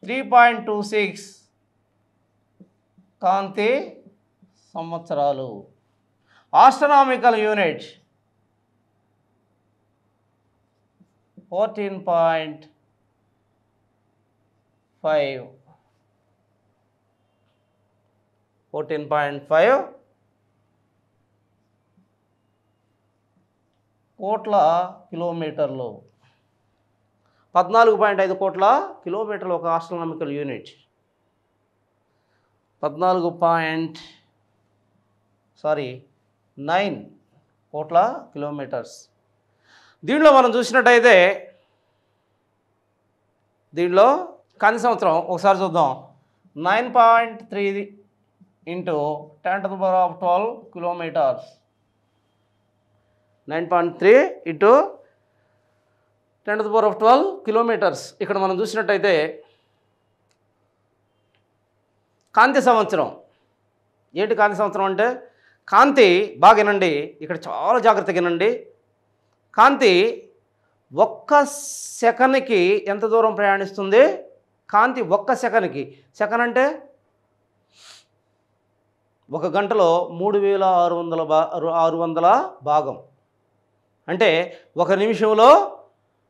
3.26 కాంతి సంవత్సరాలు. ఆస్ట్రనామికల్ యూనిట్ 14.5 కోట్ల కిలోమీటర్లు. 14.5 కోట్ల కిలోమీటర్లు ఒక ఆస్ట్రానమికల్ యూనిట్. 9 కోట్ల కిలోమీటర్స్. దీనిలో మనం చూసినట్టయితే దీనిలో కాంతి సంవత్సరం ఒకసారి చూద్దాం. 9.3 ఇంటూ 10⁻12 కిలోమీటర్స్. 9.3 into 10⁻12 kilometres. ఇక్కడ మనం చూసినట్టయితే కాంతి సంవత్సరం ఏంటి? కాంతి సంవత్సరం అంటే కాంతి బాగా వినండి, ఇక్కడ చాలా జాగ్రత్తగా వినండి. కాంతి ఒక్క సెకన్కి ఎంత దూరం ప్రయాణిస్తుంది? కాంతి ఒక్క సెకన్కి, సెకన్ అంటే ఒక గంటలో 3600 భాగం, అంటే ఒక నిమిషంలో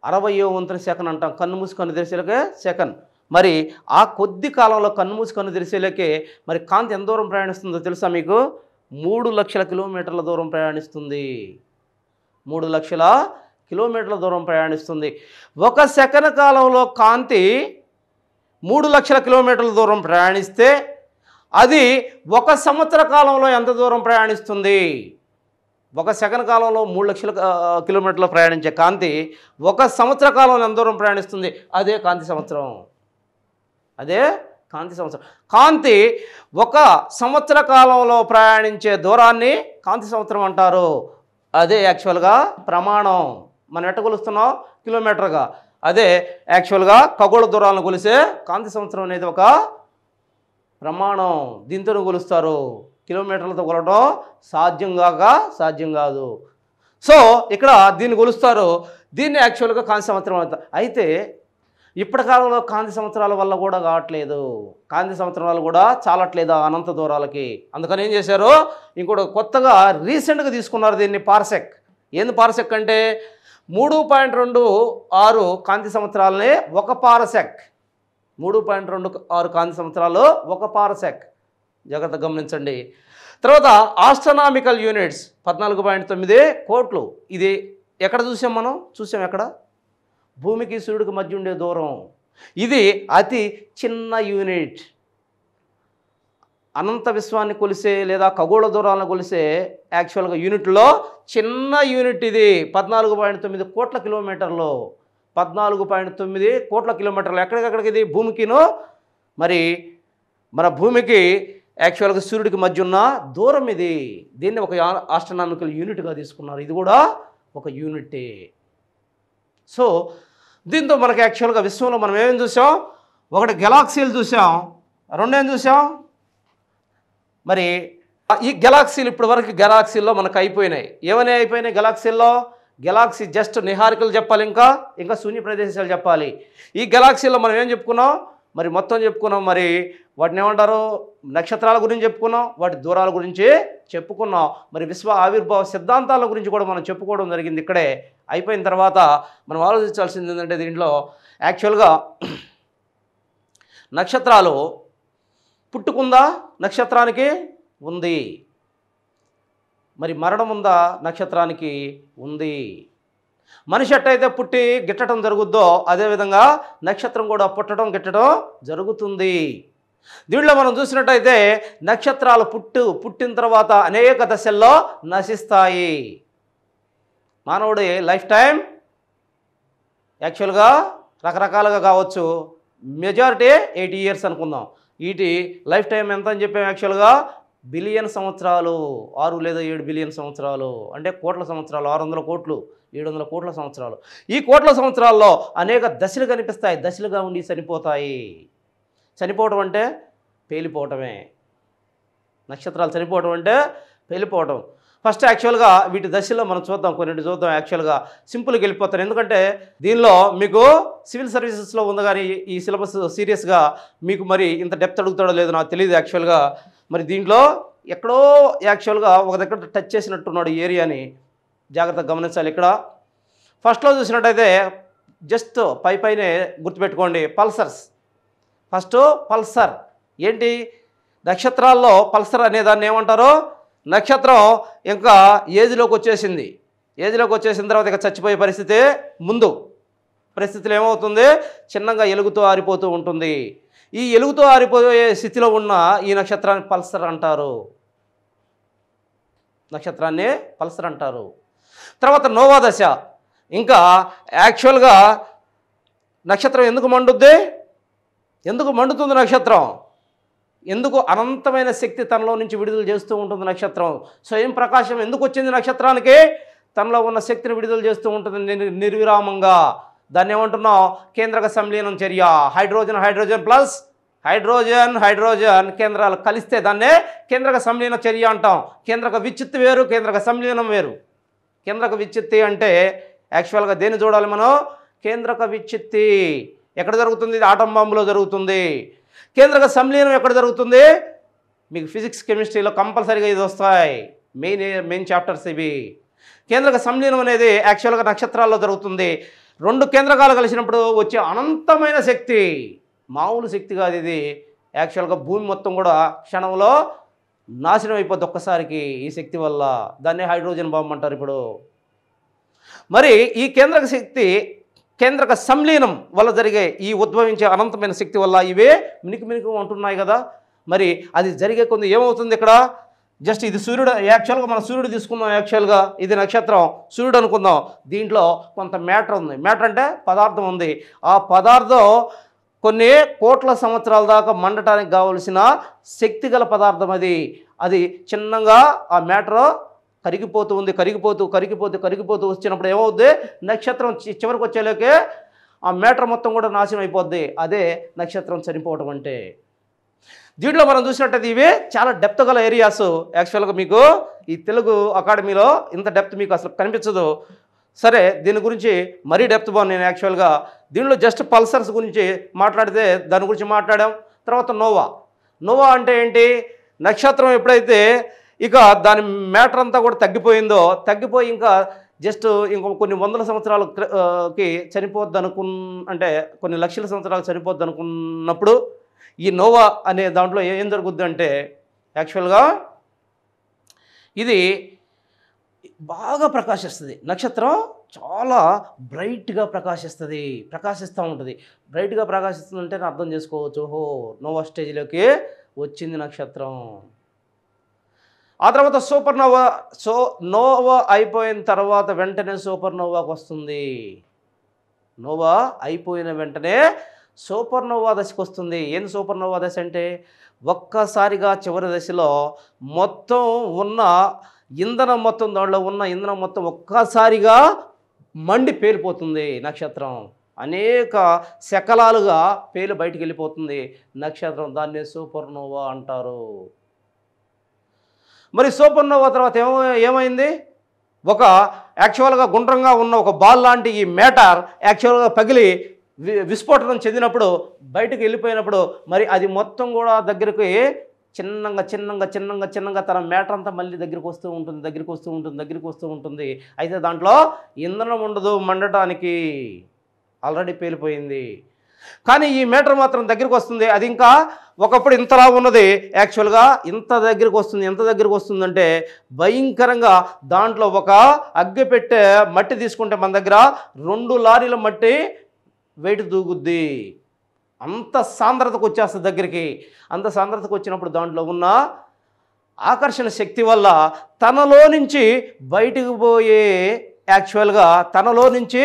60వ వంతున సెకన్ అంటాం. కన్ను మూసి కన్ను తెరిసేలకే సెకన్. మరి ఆ కొద్ది కాలంలో కన్ను మూసి కన్ను తెరిసేలకే మరి కాంతి ఎంత దూరం ప్రయాణిస్తుందో తెలుసా మీకు? 3 లక్షల కిలోమీటర్ల దూరం ప్రయాణిస్తుంది. 3 లక్షల కిలోమీటర్ల దూరం ప్రయాణిస్తుంది. ఒక సెకన్ కాలంలో కాంతి 3 లక్షల కిలోమీటర్ల దూరం ప్రయాణిస్తే అది ఒక సంవత్సర కాలంలో ఎంత దూరం ప్రయాణిస్తుంది? ఒక సెకన్ కాలంలో 3 లక్షల కిలోమీటర్లు ప్రయాణించే కాంతి ఒక సంవత్సర కాలంలో ఎంత దూరం ప్రయాణిస్తుంది? అదే కాంతి సంవత్సరం. అదే కాంతి సంవత్సరం. కాంతి ఒక సంవత్సర కాలంలో ప్రయాణించే దూరాన్ని కాంతి సంవత్సరం అంటారు. అదే యాక్చువల్గా ప్రమాణం. మనం ఎట్ట కొలుస్తున్నాం? కిలోమీటర్గా. అదే యాక్చువల్గా ఖగోళ దూరాలను కొలిసే కాంతి సంవత్సరం అనేది ఒక ప్రమాణం. దీంతో కొలుస్తారు. కిలోమీటర్లతో కొలవడం సాధ్యం కాదు. సో ఇక్కడ దీన్ని కొలుస్తారు. దీన్ని యాక్చువల్గా కాంతి సంవత్సరం అవుతారు. అయితే ఇప్పటి కాలంలో కాంతి సంవత్సరాల వల్ల కూడా కావట్లేదు, కాంతి సంవత్సరాలు కూడా చాలట్లేదు అనంత దూరాలకి. అందుకని ఏం చేశారు? ఇంకోటి కొత్తగా రీసెంట్గా తీసుకున్నారు దీన్ని, పార్సెక్. ఏంది పార్సెక్ అంటే 3.26 కాంతి సంవత్సరాలని ఒక పార్సెక్. 3.26 కాంతి సంవత్సరాలు ఒక పార్సెక్. జాగ్రత్తగా గమనించండి. తర్వాత ఆస్ట్రానామికల్ యూనిట్స్ 14.9 కోట్లు. ఇది ఎక్కడ చూసాం? మనం చూసాం ఎక్కడ? భూమికి సూర్యుడికి మధ్య ఉండే దూరం. ఇది అతి చిన్న యూనిట్. అనంత విశ్వాన్ని కొలిసే లేదా ఖగోళ దూరాలను కొలిసే యాక్చువల్గా యూనిట్లో చిన్న యూనిట్ ఇది. 14.9 కోట్ల కిలోమీటర్లు. 14.9 కోట్ల కిలోమీటర్లు. ఎక్కడికెక్కడికి ఇది? భూమికిను మరి మన భూమికి యాక్చువల్గా సూర్యుడికి మధ్య ఉన్న దూరం ఇది. దీన్ని ఒక ఆస్ట్రానామికల్ యూనిట్గా తీసుకున్నారు. ఇది కూడా ఒక యూనిటే. సో దీంతో మనకి యాక్చువల్గా విశ్వంలో మనం ఏమేమి చూసాం? ఒకటి గెలాక్సీలు చూసాం, రెండేం చూసాం? మరి ఈ గెలాక్సీలు ఇప్పటి వరకు గెలాక్సీల్లో మనకు అయిపోయినాయి. ఏమని అయిపోయినాయి గెలాక్సీల్లో? గెలాక్సీ జస్ట్ నిహారికలు చెప్పాలి, ఇంకా శూన్య ప్రదేశాలు చెప్పాలి. ఈ గెలాక్సీలో మనం ఏం చెప్పుకున్నాం? మరి మొత్తం చెప్పుకున్నాం. మరి వాటిని ఏమంటారు? నక్షత్రాల గురించి చెప్పుకున్నాం, వాటి దూరాల గురించి చెప్పుకున్నాం. మరి విశ్వ ఆవిర్భావ సిద్ధాంతాల గురించి కూడా మనం చెప్పుకోవడం జరిగింది. ఇక్కడే అయిపోయిన తర్వాత మనం ఆలోచించాల్సింది ఏంటంటే దీంట్లో యాక్చువల్గా నక్షత్రాలు పుట్టుకుందా? నక్షత్రానికి ఉంది. మరి మరణం ఉందా? నక్షత్రానికి ఉంది. మనిషి ఎట్టయితే పుట్టి గిట్టడం జరుగుద్దో అదేవిధంగా నక్షత్రం కూడా పుట్టడం గిట్టడం జరుగుతుంది. దీంట్లో మనం చూసినట్టయితే నక్షత్రాలు పుట్టిన తర్వాత అనేక దశల్లో నశిస్తాయి. మానవుడి లైఫ్ టైం యాక్చువల్గా రకరకాలుగా కావచ్చు. మెజారిటీ 80 ఇయర్స్ అనుకుందాం. వీటి లైఫ్ టైం ఎంత అని చెప్పాము? యాక్చువల్గా బిలియన్ సంవత్సరాలు, 6 లేదా 7 బిలియన్ సంవత్సరాలు, అంటే కోట్ల సంవత్సరాలు. 600 కోట్లు, 700 కోట్ల సంవత్సరాలు. ఈ కోట్ల సంవత్సరాల్లో అనేక దశలు కనిపిస్తాయి. దశలుగా ఉండి చనిపోతాయి. చనిపోవడం అంటే పేలిపోవటమే. నక్షత్రాలు చనిపోవడం అంటే పేలిపోవటం. ఫస్ట్ యాక్చువల్గా వీటి దశలో మనం చూద్దాం, కొన్నింటి చూద్దాం. యాక్చువల్గా సింపుల్గా వెళ్ళిపోతాను, ఎందుకంటే దీనిలో మీకు సివిల్ సర్వీసెస్లో ఉంది కానీ ఈ సిలబస్ సీరియస్గా మీకు మరి ఇంత డెప్త్ అడుగుతాడో లేదో నాకు తెలియదు. యాక్చువల్గా మరి దీంట్లో ఎక్కడో యాక్చువల్గా ఒక దగ్గర టచ్ చేసినట్టున్నాడు ఈ ఏరియాని. జాగ్రత్తగా గమనించాలి. ఇక్కడ ఫస్ట్లో చూసినట్టయితే జస్ట్ పైనే గుర్తుపెట్టుకోండి, పల్సర్స్. ఫస్ట్ పల్సర్ ఏంటి? నక్షత్రాల్లో పల్సర్ అనే దాన్ని ఏమంటారు? నక్షత్రం ఇంకా ఏజ్లోకి వచ్చేసింది. ఏజ్లోకి వచ్చేసిన తర్వాత ఇక చచ్చిపోయే పరిస్థితి ముందు. పరిస్థితులు ఏమవుతుంది, చిన్నగా ఎలుగుతూ ఆరిపోతూ ఉంటుంది. ఈ ఎలుగుతూ ఆరిపోయే స్థితిలో ఉన్న ఈ నక్షత్రాన్ని పల్సర్ అంటారు. నక్షత్రాన్ని పల్సర్ అంటారు. తర్వాత నోవా దశ. ఇంకా యాక్చువల్గా నక్షత్రం ఎందుకు మండుద్ది, ఎందుకు మండుతుంది నక్షత్రం, ఎందుకు అనంతమైన శక్తి తనలో నుంచి విడుదల చేస్తూ ఉంటుంది నక్షత్రం. స్వయం ప్రకాశం ఎందుకు వచ్చింది నక్షత్రానికి, తనలో ఉన్న శక్తిని విడుదల చేస్తూ ఉంటుంది నిర్విరామంగా. దాన్ని ఏమంటున్నాం, కేంద్రక సంలీనం చర్య. Hydrogen hydrogen plus hydrogen hydrogen కేంద్రాలు కలిస్తే దాన్నే కేంద్రక సంలీన చర్య అంటాం. కేంద్రక విచ్ఛిత్తి వేరు, కేంద్రక సంలీనం వేరు. కేంద్రక విచ్ఛిత్తి అంటే యాక్చువల్గా దేన్ని చూడాలి మనం, కేంద్రక విచ్ఛిత్తి ఎక్కడ జరుగుతుంది, ఇది ఆటం బాంబులో జరుగుతుంది. కేంద్రక సంలీనం ఎక్కడ జరుగుతుంది, మీకు ఫిజిక్స్ కెమిస్ట్రీలో కంపల్సరీగా ఇది వస్తాయి, మెయిన్ చాప్టర్స్ ఇవి. కేంద్రక సంలీనం అనేది యాక్చువల్గా నక్షత్రాల్లో జరుగుతుంది. రెండు కేంద్రకాలు కలిసినప్పుడు వచ్చే అనంతమైన శక్తి, మామూలు శక్తి కాదు ఇది. యాక్చువల్గా భూమి మొత్తం కూడా క్షణంలో నాశనం అయిపోద్ది ఒక్కసారికి ఈ శక్తి వల్ల. దాన్నే హైడ్రోజన్ బాంబు అంటారు ఇప్పుడు. మరి ఈ కేంద్రక శక్తి, కేంద్రక సంలీనం వల్ల జరిగే ఈ ఉద్భవించే అనంతమైన శక్తి వల్ల ఇవే మినికి ఉంటున్నాయి కదా. మరి అది జరిగే కొంత ఏమవుతుంది ఇక్కడ, జస్ట్ ఇది సూర్యుడు, యాక్చువల్గా మనం సూర్యుడు తీసుకుందాం, యాక్చువల్గా ఇది నక్షత్రం సూర్యుడు అనుకుందాం. దీంట్లో కొంత మ్యాటర్ ఉంది, మ్యాటర్ అంటే పదార్థం ఉంది. ఆ పదార్థం కొన్ని కోట్ల సంవత్సరాల దాకా మండటానికి కావలసిన శక్తి గల పదార్థం అది. అది చిన్నగా ఆ మ్యాటర్ కరిగిపోతూ ఉంది, కరిగిపోతూ వచ్చినప్పుడు ఏమవుద్ది, నక్షత్రం చివరికి వచ్చేలోకే ఆ మ్యాటర్ మొత్తం కూడా నాశనం అయిపోద్ది. అదే నక్షత్రం చనిపోవటం అంటే. దీంట్లో మనం చూసినట్టయితే ఇవి చాలా డెప్త్ గల ఏరియాస్. యాక్చువల్గా మీకు ఈ తెలుగు అకాడమీలో ఇంత డెప్త్ మీకు అసలు కనిపించదు. సరే, దీని గురించి మరీ డెప్త్ బాగుంది. నేను యాక్చువల్గా దీనిలో జస్ట్ పల్సర్స్ గురించి మాట్లాడితే దాని గురించి మాట్లాడాం. తర్వాత నోవా అంటే ఏంటి, నక్షత్రం ఎప్పుడైతే ఇక దాని మ్యాటర్ అంతా కూడా తగ్గిపోయి ఇంకా జస్ట్ ఇంకొక కొన్ని వందల సంవత్సరాలకి చనిపోద్ది అంటే కొన్ని లక్షల సంవత్సరాలు చనిపోద్ది అనుకున్నప్పుడు ఈ నోవా అనే దాంట్లో ఏం జరుగుద్ది అంటే యాక్చువల్గా ఇది బాగా ప్రకాశిస్తుంది. నక్షత్రం చాలా బ్రైట్గా ప్రకాశిస్తూ ఉంటుంది. బ్రైట్గా ప్రకాశిస్తుందంటే అర్థం చేసుకోవచ్చు, ఓహో నోవా స్టేజ్లోకి వచ్చింది నక్షత్రం. ఆ తర్వాత నోవా అయిపోయిన తర్వాత వెంటనే సూపర్ నోవాకి వస్తుంది. నోవా అయిపోయిన వెంటనే సూపర్ నోవా దశకు వస్తుంది. ఏంది సూపర్ నోవా దశ అంటే, ఒక్కసారిగా చివరి దశలో మొత్తం ఉన్న ఇంధనం మొత్తం, దాంట్లో ఉన్న ఇంధనం మొత్తం ఒక్కసారిగా మండి పేలిపోతుంది నక్షత్రం. అనేక శకలాలుగా పేలి బయటికి వెళ్ళిపోతుంది నక్షత్రం. దాన్ని సూపర్ నోవా అంటారు. మరి సూపర్ నోవా తర్వాత ఏమైంది, ఒక యాక్చువల్గా గుండ్రంగా ఉన్న ఒక బాల్ లాంటి ఈ మ్యాటర్ యాక్చువల్గా పగిలి విస్ఫోటనం చెందినప్పుడు బయటకు వెళ్ళిపోయినప్పుడు మరి అది మొత్తం కూడా దగ్గరికి చిన్నంగా తన మ్యాటర్ అంతా మళ్ళీ దగ్గరికి వస్తూ ఉంటుంది. అయితే దాంట్లో ఇంధనం ఉండదు మండటానికి, ఆల్రెడీ పేలిపోయింది. కానీ ఈ మ్యాటర్ మాత్రం దగ్గరికి వస్తుంది. అది ఇంకా ఒకప్పుడు ఇంతలా ఉన్నది యాక్చువల్గా ఎంత దగ్గరికి వస్తుందంటే భయంకరంగా దాంట్లో ఒక అగ్గి పెట్టే మట్టి తీసుకుంటే మన దగ్గర 2 లారీల మట్టి వెయిట్ దూగుద్ది. అంత సాంద్రతకు వచ్చేస్తుంది దగ్గరికి. అంత సాంద్రతకు వచ్చినప్పుడు దాంట్లో ఉన్న ఆకర్షణ శక్తి వల్ల తనలో నుంచి బయటికి పోయే, యాక్చువల్గా తనలో నుంచి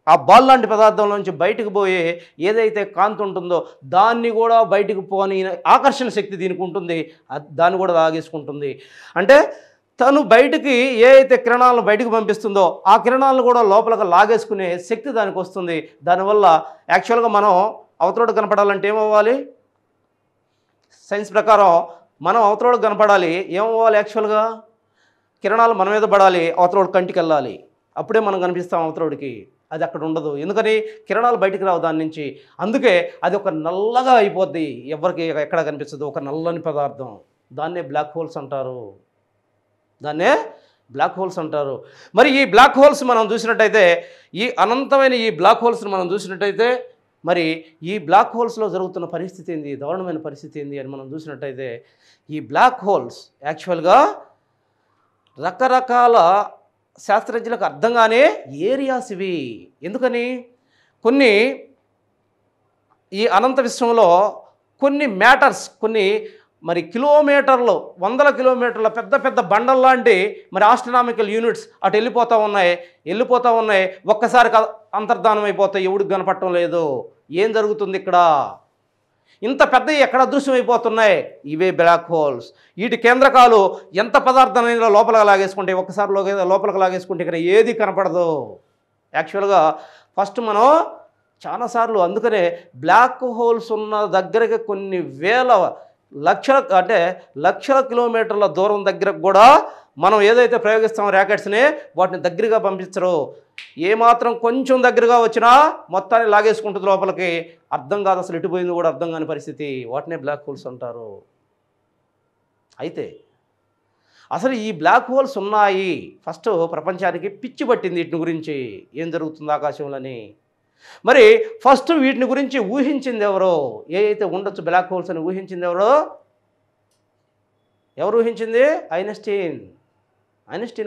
ఆ బాల్ లాంటి పదార్థంలో నుంచి బయటకు పోయే ఏదైతే కాంతి ఉంటుందో దాన్ని కూడా బయటకు పోని ఆకర్షణ శక్తి దీనికి ఉంటుంది. దాన్ని కూడా లాగేసుకుంటుంది. అంటే తను బయటికి ఏ అయితే కిరణాలను బయటకు పంపిస్తుందో ఆ కిరణాలను కూడా లోపలికి లాగేసుకునే శక్తి దానికి వస్తుంది. దానివల్ల యాక్చువల్గా మనం అవతలోడు కనపడాలంటే ఏమవ్వాలి, సైన్స్ ప్రకారం మనం అవతలోడు కనపడాలి, ఏమవ్వాలి, యాక్చువల్గా కిరణాలు మన మీద పడాలి, అవతలోడు కంటికి వెళ్ళాలి, అప్పుడే మనం కనిపిస్తాం అవతలోడికి. అది అక్కడ ఉండదు. ఎందుకని, కిరణాలు బయటికి రావు దాని నుంచి. అందుకే అది ఒక నల్లగా అయిపోద్ది, ఎవరికి ఎక్కడ కనిపిస్తుంది, ఒక నల్లని పదార్థం. దాన్నే బ్లాక్ హోల్స్ అంటారు. మరి ఈ బ్లాక్ హోల్స్ మనం చూసినట్టయితే, ఈ అనంతమైన ఈ బ్లాక్ హోల్స్ని మనం చూసినట్టయితే, మరి ఈ బ్లాక్ హోల్స్లో జరుగుతున్న పరిస్థితి ఏంది, దారుణమైన పరిస్థితి ఏంది అని మనం చూసినట్టయితే, ఈ బ్లాక్ హోల్స్ యాక్చువల్గా రకరకాల శాస్త్రజ్ఞులకు అర్థం కాని ఏరియాస్ ఇవి. ఎందుకని, కొన్ని ఈ అనంత విశ్వంలో కొన్ని మ్యాటర్స్, కొన్ని మరి కిలోమీటర్లు, వందల కిలోమీటర్ల పెద్ద పెద్ద బండల్లాంటి మరి ఆస్ట్రనామికల్ యూనిట్స్ అటు వెళ్ళిపోతూ ఉన్నాయి. ఒక్కసారి అంతర్ధానం అయిపోతాయి, ఎవడికి కనపడటం లేదు. ఏం జరుగుతుంది ఇక్కడ? ఇంత పెద్దవి ఎక్కడ అదృశ్యమైపోతున్నాయి? ఇవే బ్లాక్ హోల్స్. వీటి కేంద్రకాలు ఎంత పదార్థాన్ని లోపలికి లాగేసుకుంటే, ఒక్కసారి లోపలికి లాగేసుకుంటే ఇక్కడ ఏది కనపడదు. యాక్చువల్గా ఫస్ట్ మనం చాలాసార్లు అందుకనే బ్లాక్ హోల్స్ ఉన్న దగ్గరికి కొన్ని లక్షల కిలోమీటర్ల దూరం దగ్గరకు కూడా మనం ఏదైతే ప్రయోగిస్తామో ర్యాకెట్స్ని, వాటిని దగ్గరగా పంపించరు. ఏమాత్రం కొంచెం దగ్గరగా వచ్చినా మొత్తాన్ని లాగేసుకుంటుంది లోపలికి. అర్థం కాదు, అసలు ఎటుపోయింది కూడా అర్థం కాని పరిస్థితి. వాటినే బ్లాక్ హోల్స్ అంటారు. అయితే అసలు ఈ బ్లాక్ హోల్స్ ఉన్నాయి, ఫస్ట్ ప్రపంచానికి పిచ్చి పట్టింది వీటిని గురించి, ఏం జరుగుతుంది ఆకాశంలోని. మరి ఫస్ట్ వీటిని గురించి ఊహించింది ఎవరో? ఏదైతే ఉండొచ్చు బ్లాక్ హోల్స్ అని ఊహించింది ఎవరు ఊహించింది? ఐన్స్టీన్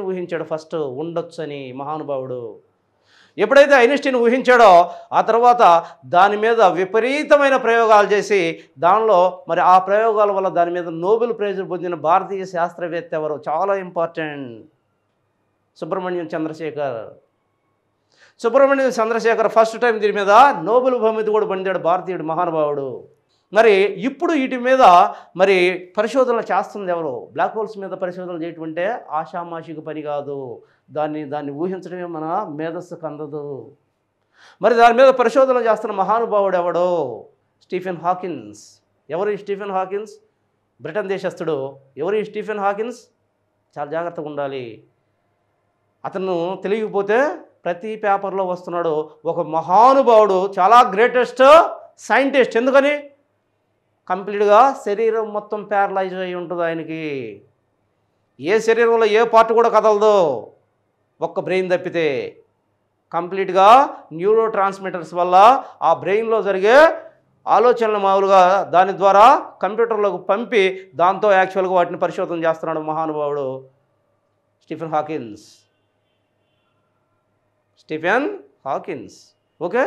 ఊహించాడు ఫస్ట్ ఉండొచ్చు అని, మహానుభావుడు. ఎప్పుడైతే ఐన్స్టీన్ ఊహించాడో ఆ తర్వాత దాని మీద విపరీతమైన ప్రయోగాలు చేసి, దానిలో మరి ఆ ప్రయోగాల వల్ల దాని మీద నోబెల్ ప్రైజ్ పొందిన భారతీయ శాస్త్రవేత్త ఎవరు? చాలా important, Subrahmanyam Chandrasekhar first time దీని మీద నోబెల్ బహుమతి కూడా పొందాడు, భారతీయుడు, మహానుభావుడు. మరి ఇప్పుడు వీటి మీద మరి పరిశోధనలు చేస్తుంది ఎవరు? బ్లాక్ హోల్స్ మీద పరిశోధనలు చేయటం అంటే ఆషామాషిక పని కాదు. దాన్ని ఊహించడమే మన మేధస్సుకు అందదు. మరి దాని మీద పరిశోధన చేస్తున్న మహానుభావుడు ఎవడో? Stephen Hawkins. ఎవరు ఈ స్టీఫెన్ హాకిన్స్? బ్రిటన్ దేశస్థుడు. ఎవరు ఈ స్టీఫెన్ హాకిన్స్? చాలా జాగ్రత్తగా ఉండాలి. అతను తెలియకపోతే ప్రతి పేపర్లో వస్తున్నాడు. ఒక మహానుభావుడు, చాలా గ్రేటెస్ట్ సైంటిస్ట్. ఎందుకని? కంప్లీట్గా శరీరం మొత్తం ప్యారలైజ్ అయి ఉంటుంది ఆయనకి. ఏ శరీరంలో ఏ పార్ట్ కూడా కదలదు, ఒక్క బ్రెయిన్ తప్పితే. కంప్లీట్గా న్యూరో ట్రాన్స్మిటర్స్ వల్ల ఆ బ్రెయిన్లో జరిగే ఆలోచనలు మామూలుగా దాని ద్వారా కంప్యూటర్లోకి పంపి దాంతో యాక్చువల్గా వాటిని పరిశోధన చేస్తున్నాడు మహానుభావుడు స్టీఫెన్ హాకిన్స్. ఓకే,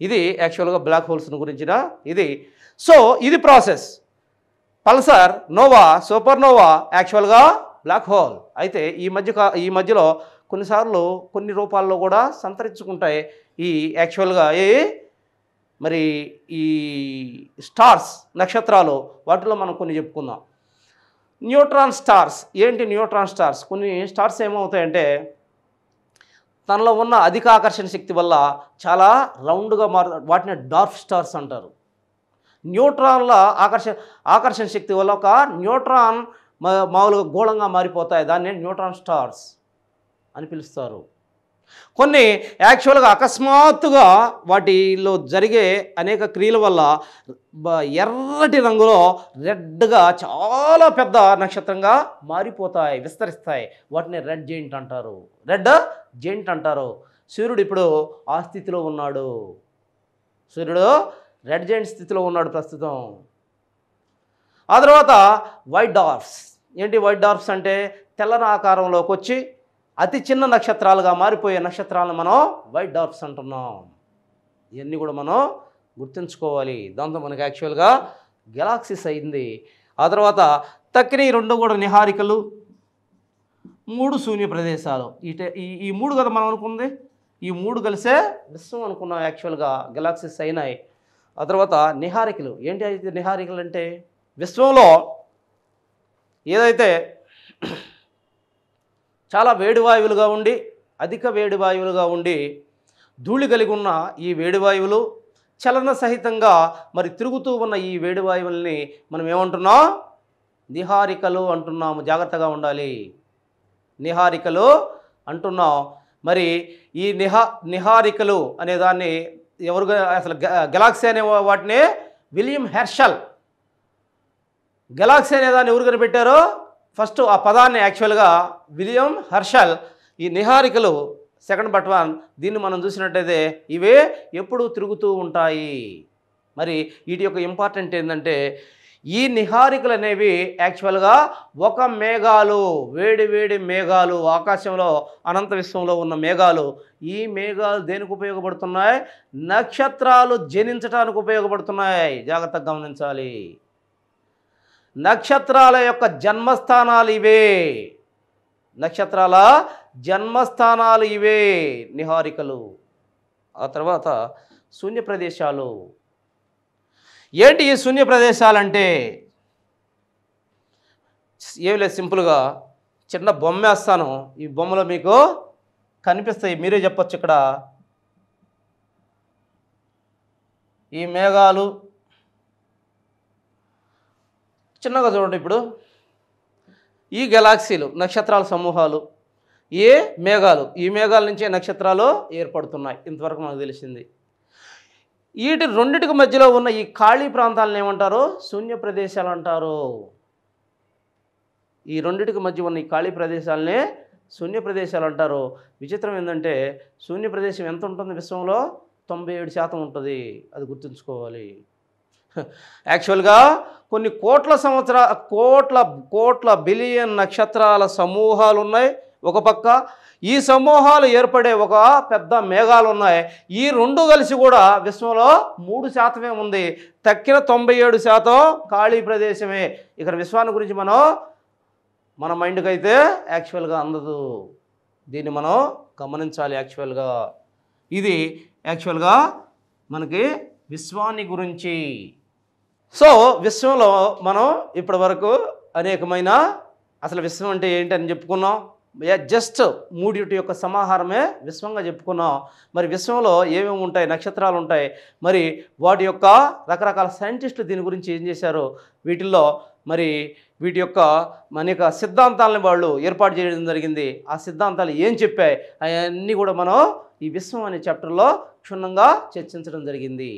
ఇది యాక్చువల్గా బ్లాక్ హోల్స్ని గురించిన ఇది. సో ఇది ప్రాసెస్. పల్సర్, నోవా, సూపర్నోవా యాక్చువల్గా బ్లాక్ హోల్. అయితే ఈ మధ్యలో కొన్నిసార్లు కొన్ని రూపాల్లో కూడా సంతరించుకుంటాయి ఈ యాక్చువల్గా మరి ఈ స్టార్స్, నక్షత్రాలు. వాటిలో మనం కొన్ని చెప్పుకుందాం. Neutron stars. ఏంటి న్యూట్రాన్ స్టార్స్? కొన్ని స్టార్స్ ఏమవుతాయంటే తనలో ఉన్న అధిక ఆకర్షణ శక్తి వల్ల చాలా రౌండ్గా వాటిని డార్క్ స్టార్స్ అంటారు. న్యూట్రాన్ల ఆకర్షణ శక్తి వల్ల ఒక న్యూట్రాన్ మామూలుగా గోళంగా మారిపోతాయి. దాన్ని న్యూట్రాన్ స్టార్స్ అని పిలుస్తారు. కొన్ని యాక్చువల్గా అకస్మాత్తుగా వాటిలో జరిగే అనేక క్రియల వల్ల ఎర్రటి రంగులో రెడ్గా చాలా పెద్ద నక్షత్రంగా మారిపోతాయి, విస్తరిస్తాయి. వాటిని రెడ్ జెయింట్ అంటారు. సూర్యుడు ఇప్పుడు ఆ స్థితిలో ఉన్నాడు. సూర్యుడు రెడ్ జెయింట్ స్థితిలో ఉన్నాడు ప్రస్తుతం. ఆ తర్వాత వైట్ డార్క్స్. ఏంటి వైట్ డార్క్స్ అంటే? తెల్లని ఆకారంలోకి వచ్చి అతి చిన్న నక్షత్రాలుగా మారిపోయే నక్షత్రాలను మనం వైట్ డార్క్స్ అంటున్నాం. ఇవన్నీ కూడా మనం గుర్తుంచుకోవాలి. దాంతో మనకు యాక్చువల్గా గెలాక్సీస్ అయింది. ఆ తర్వాత తక్కిన రెండు కూడా నిహారికలు, 3 శూన్య ప్రదేశాలు. ఈ 3 కదా మనం అనుకుంది. ఈ 3 కలిసే విశ్వం అనుకున్నాం. యాక్చువల్గా గెలాక్సీస్ అయినాయి. ఆ తర్వాత నిహారికలు. ఏంటి అయితే నిహారికలు అంటే? విశ్వంలో ఏదైతే చాలా వేడివాయువులుగా ఉండి, అధిక వేడివాయువులుగా ఉండి ధూళి కలిగి ఉన్న ఈ వేడివాయువులు, చలన సహితంగా మరి తిరుగుతూ ఉన్న ఈ వేడివాయువుల్ని మనం ఏమంటున్నాం? నిహారికలు అంటున్నాము. జాగ్రత్తగా ఉండాలి. నిహారికలు అంటున్నాం. మరి ఈ నిహారికలు అనే దాన్ని ఎవరు అసలు గెలాక్సీ అనే వాటిని విలియం హెర్షల్ గెలాక్సీ అనే దాన్ని ఎవరు కనిపెట్టారో ఫస్ట్ ఆ పదాన్ని యాక్చువల్గా విలియం హెర్షల్. ఈ నిహారికలు సెకండ్ బట్ వన్. దీన్ని మనం చూసినట్టయితే ఇవే ఎప్పుడూ తిరుగుతూ ఉంటాయి. మరి వీటి యొక్క ఇంపార్టెంట్ ఏంటంటే ఈ నిహారికలు అనేవి యాక్చువల్గా ఒక మేఘాలు, వేడి వేడి మేఘాలు, ఆకాశంలో అనంత విశ్వంలో ఉన్న మేఘాలు. ఈ మేఘాలు దేనికి ఉపయోగపడుతున్నాయి? నక్షత్రాలు జనించడానికి ఉపయోగపడుతున్నాయి. జాగ్రత్తగా గమనించాలి. నక్షత్రాల యొక్క జన్మస్థానాలు ఇవే. నక్షత్రాల జన్మస్థానాలు ఇవే నిహారికలు. ఆ తర్వాత శూన్య ప్రదేశాలు. ఏంటి ఈ శూన్య ప్రదేశాలంటే? ఏం లేదు, సింపుల్గా చిన్న బొమ్మ వేస్తాను. ఈ బొమ్మలో మీకు కనిపిస్తాయి, మీరే చెప్పొచ్చు. ఇక్కడ ఈ మేఘాలు చిన్నగా చూడండి. ఇప్పుడు ఈ గెలాక్సీలు, నక్షత్రాల సమూహాలు, ఏ మేఘాలు, ఈ మేఘాల నుంచే నక్షత్రాలు ఏర్పడుతున్నాయి. ఇంతవరకు మనకు తెలిసింది. వీటి రెండిటికి మధ్యలో ఉన్న ఈ ఖాళీ ప్రాంతాలను ఏమంటారు? శూన్య ప్రదేశాలు అంటారు. ఈ రెండిటికి మధ్య ఉన్న ఈ ఖాళీ ప్రదేశాలనే శూన్య ప్రదేశాలు అంటారు. విచిత్రం ఏంటంటే శూన్య ప్రదేశం ఎంత ఉంటుంది విశ్వంలో? 97% ఉంటుంది. అది గుర్తుంచుకోవాలి. యాక్చువల్గా కొన్ని కోట్ల బిలియన్ నక్షత్రాల సమూహాలు ఉన్నాయి ఒక పక్క. ఈ సమూహాలు ఏర్పడే ఒక పెద్ద మేఘాలు ఉన్నాయి. ఈ రెండు కలిసి కూడా విశ్వంలో 3% ఉంది. తక్కిన 97% ఖాళీ ప్రదేశమే. ఇక్కడ విశ్వాన్ని గురించి మన మైండ్కి అయితే యాక్చువల్గా అందదు. దీన్ని మనం గమనించాలి. యాక్చువల్గా ఇది యాక్చువల్గా మనకి విశ్వాన్ని గురించి. సో విశ్వంలో మనం ఇప్పటి వరకు అనేకమైన అసలు విశ్వం అంటే ఏంటని చెప్పుకున్నాం. జస్ట్ మూడిటి యొక్క సమాహారమే విశ్వంగా చెప్పుకున్నాం. మరి విశ్వంలో ఏమేమి ఉంటాయి? నక్షత్రాలు ఉంటాయి. మరి వాటి యొక్క రకరకాల సైంటిస్టులు దీని గురించి ఏం చేశారు? వీటిల్లో మరి వీటి యొక్క అనేక సిద్ధాంతాలని వాళ్ళు ఏర్పాటు చేయడం జరిగింది. ఆ సిద్ధాంతాలు ఏం చెప్పాయి అవన్నీ కూడా మనం ఈ విశ్వం అనే చాప్టర్లో క్షుణ్ణంగా చర్చించడం జరిగింది.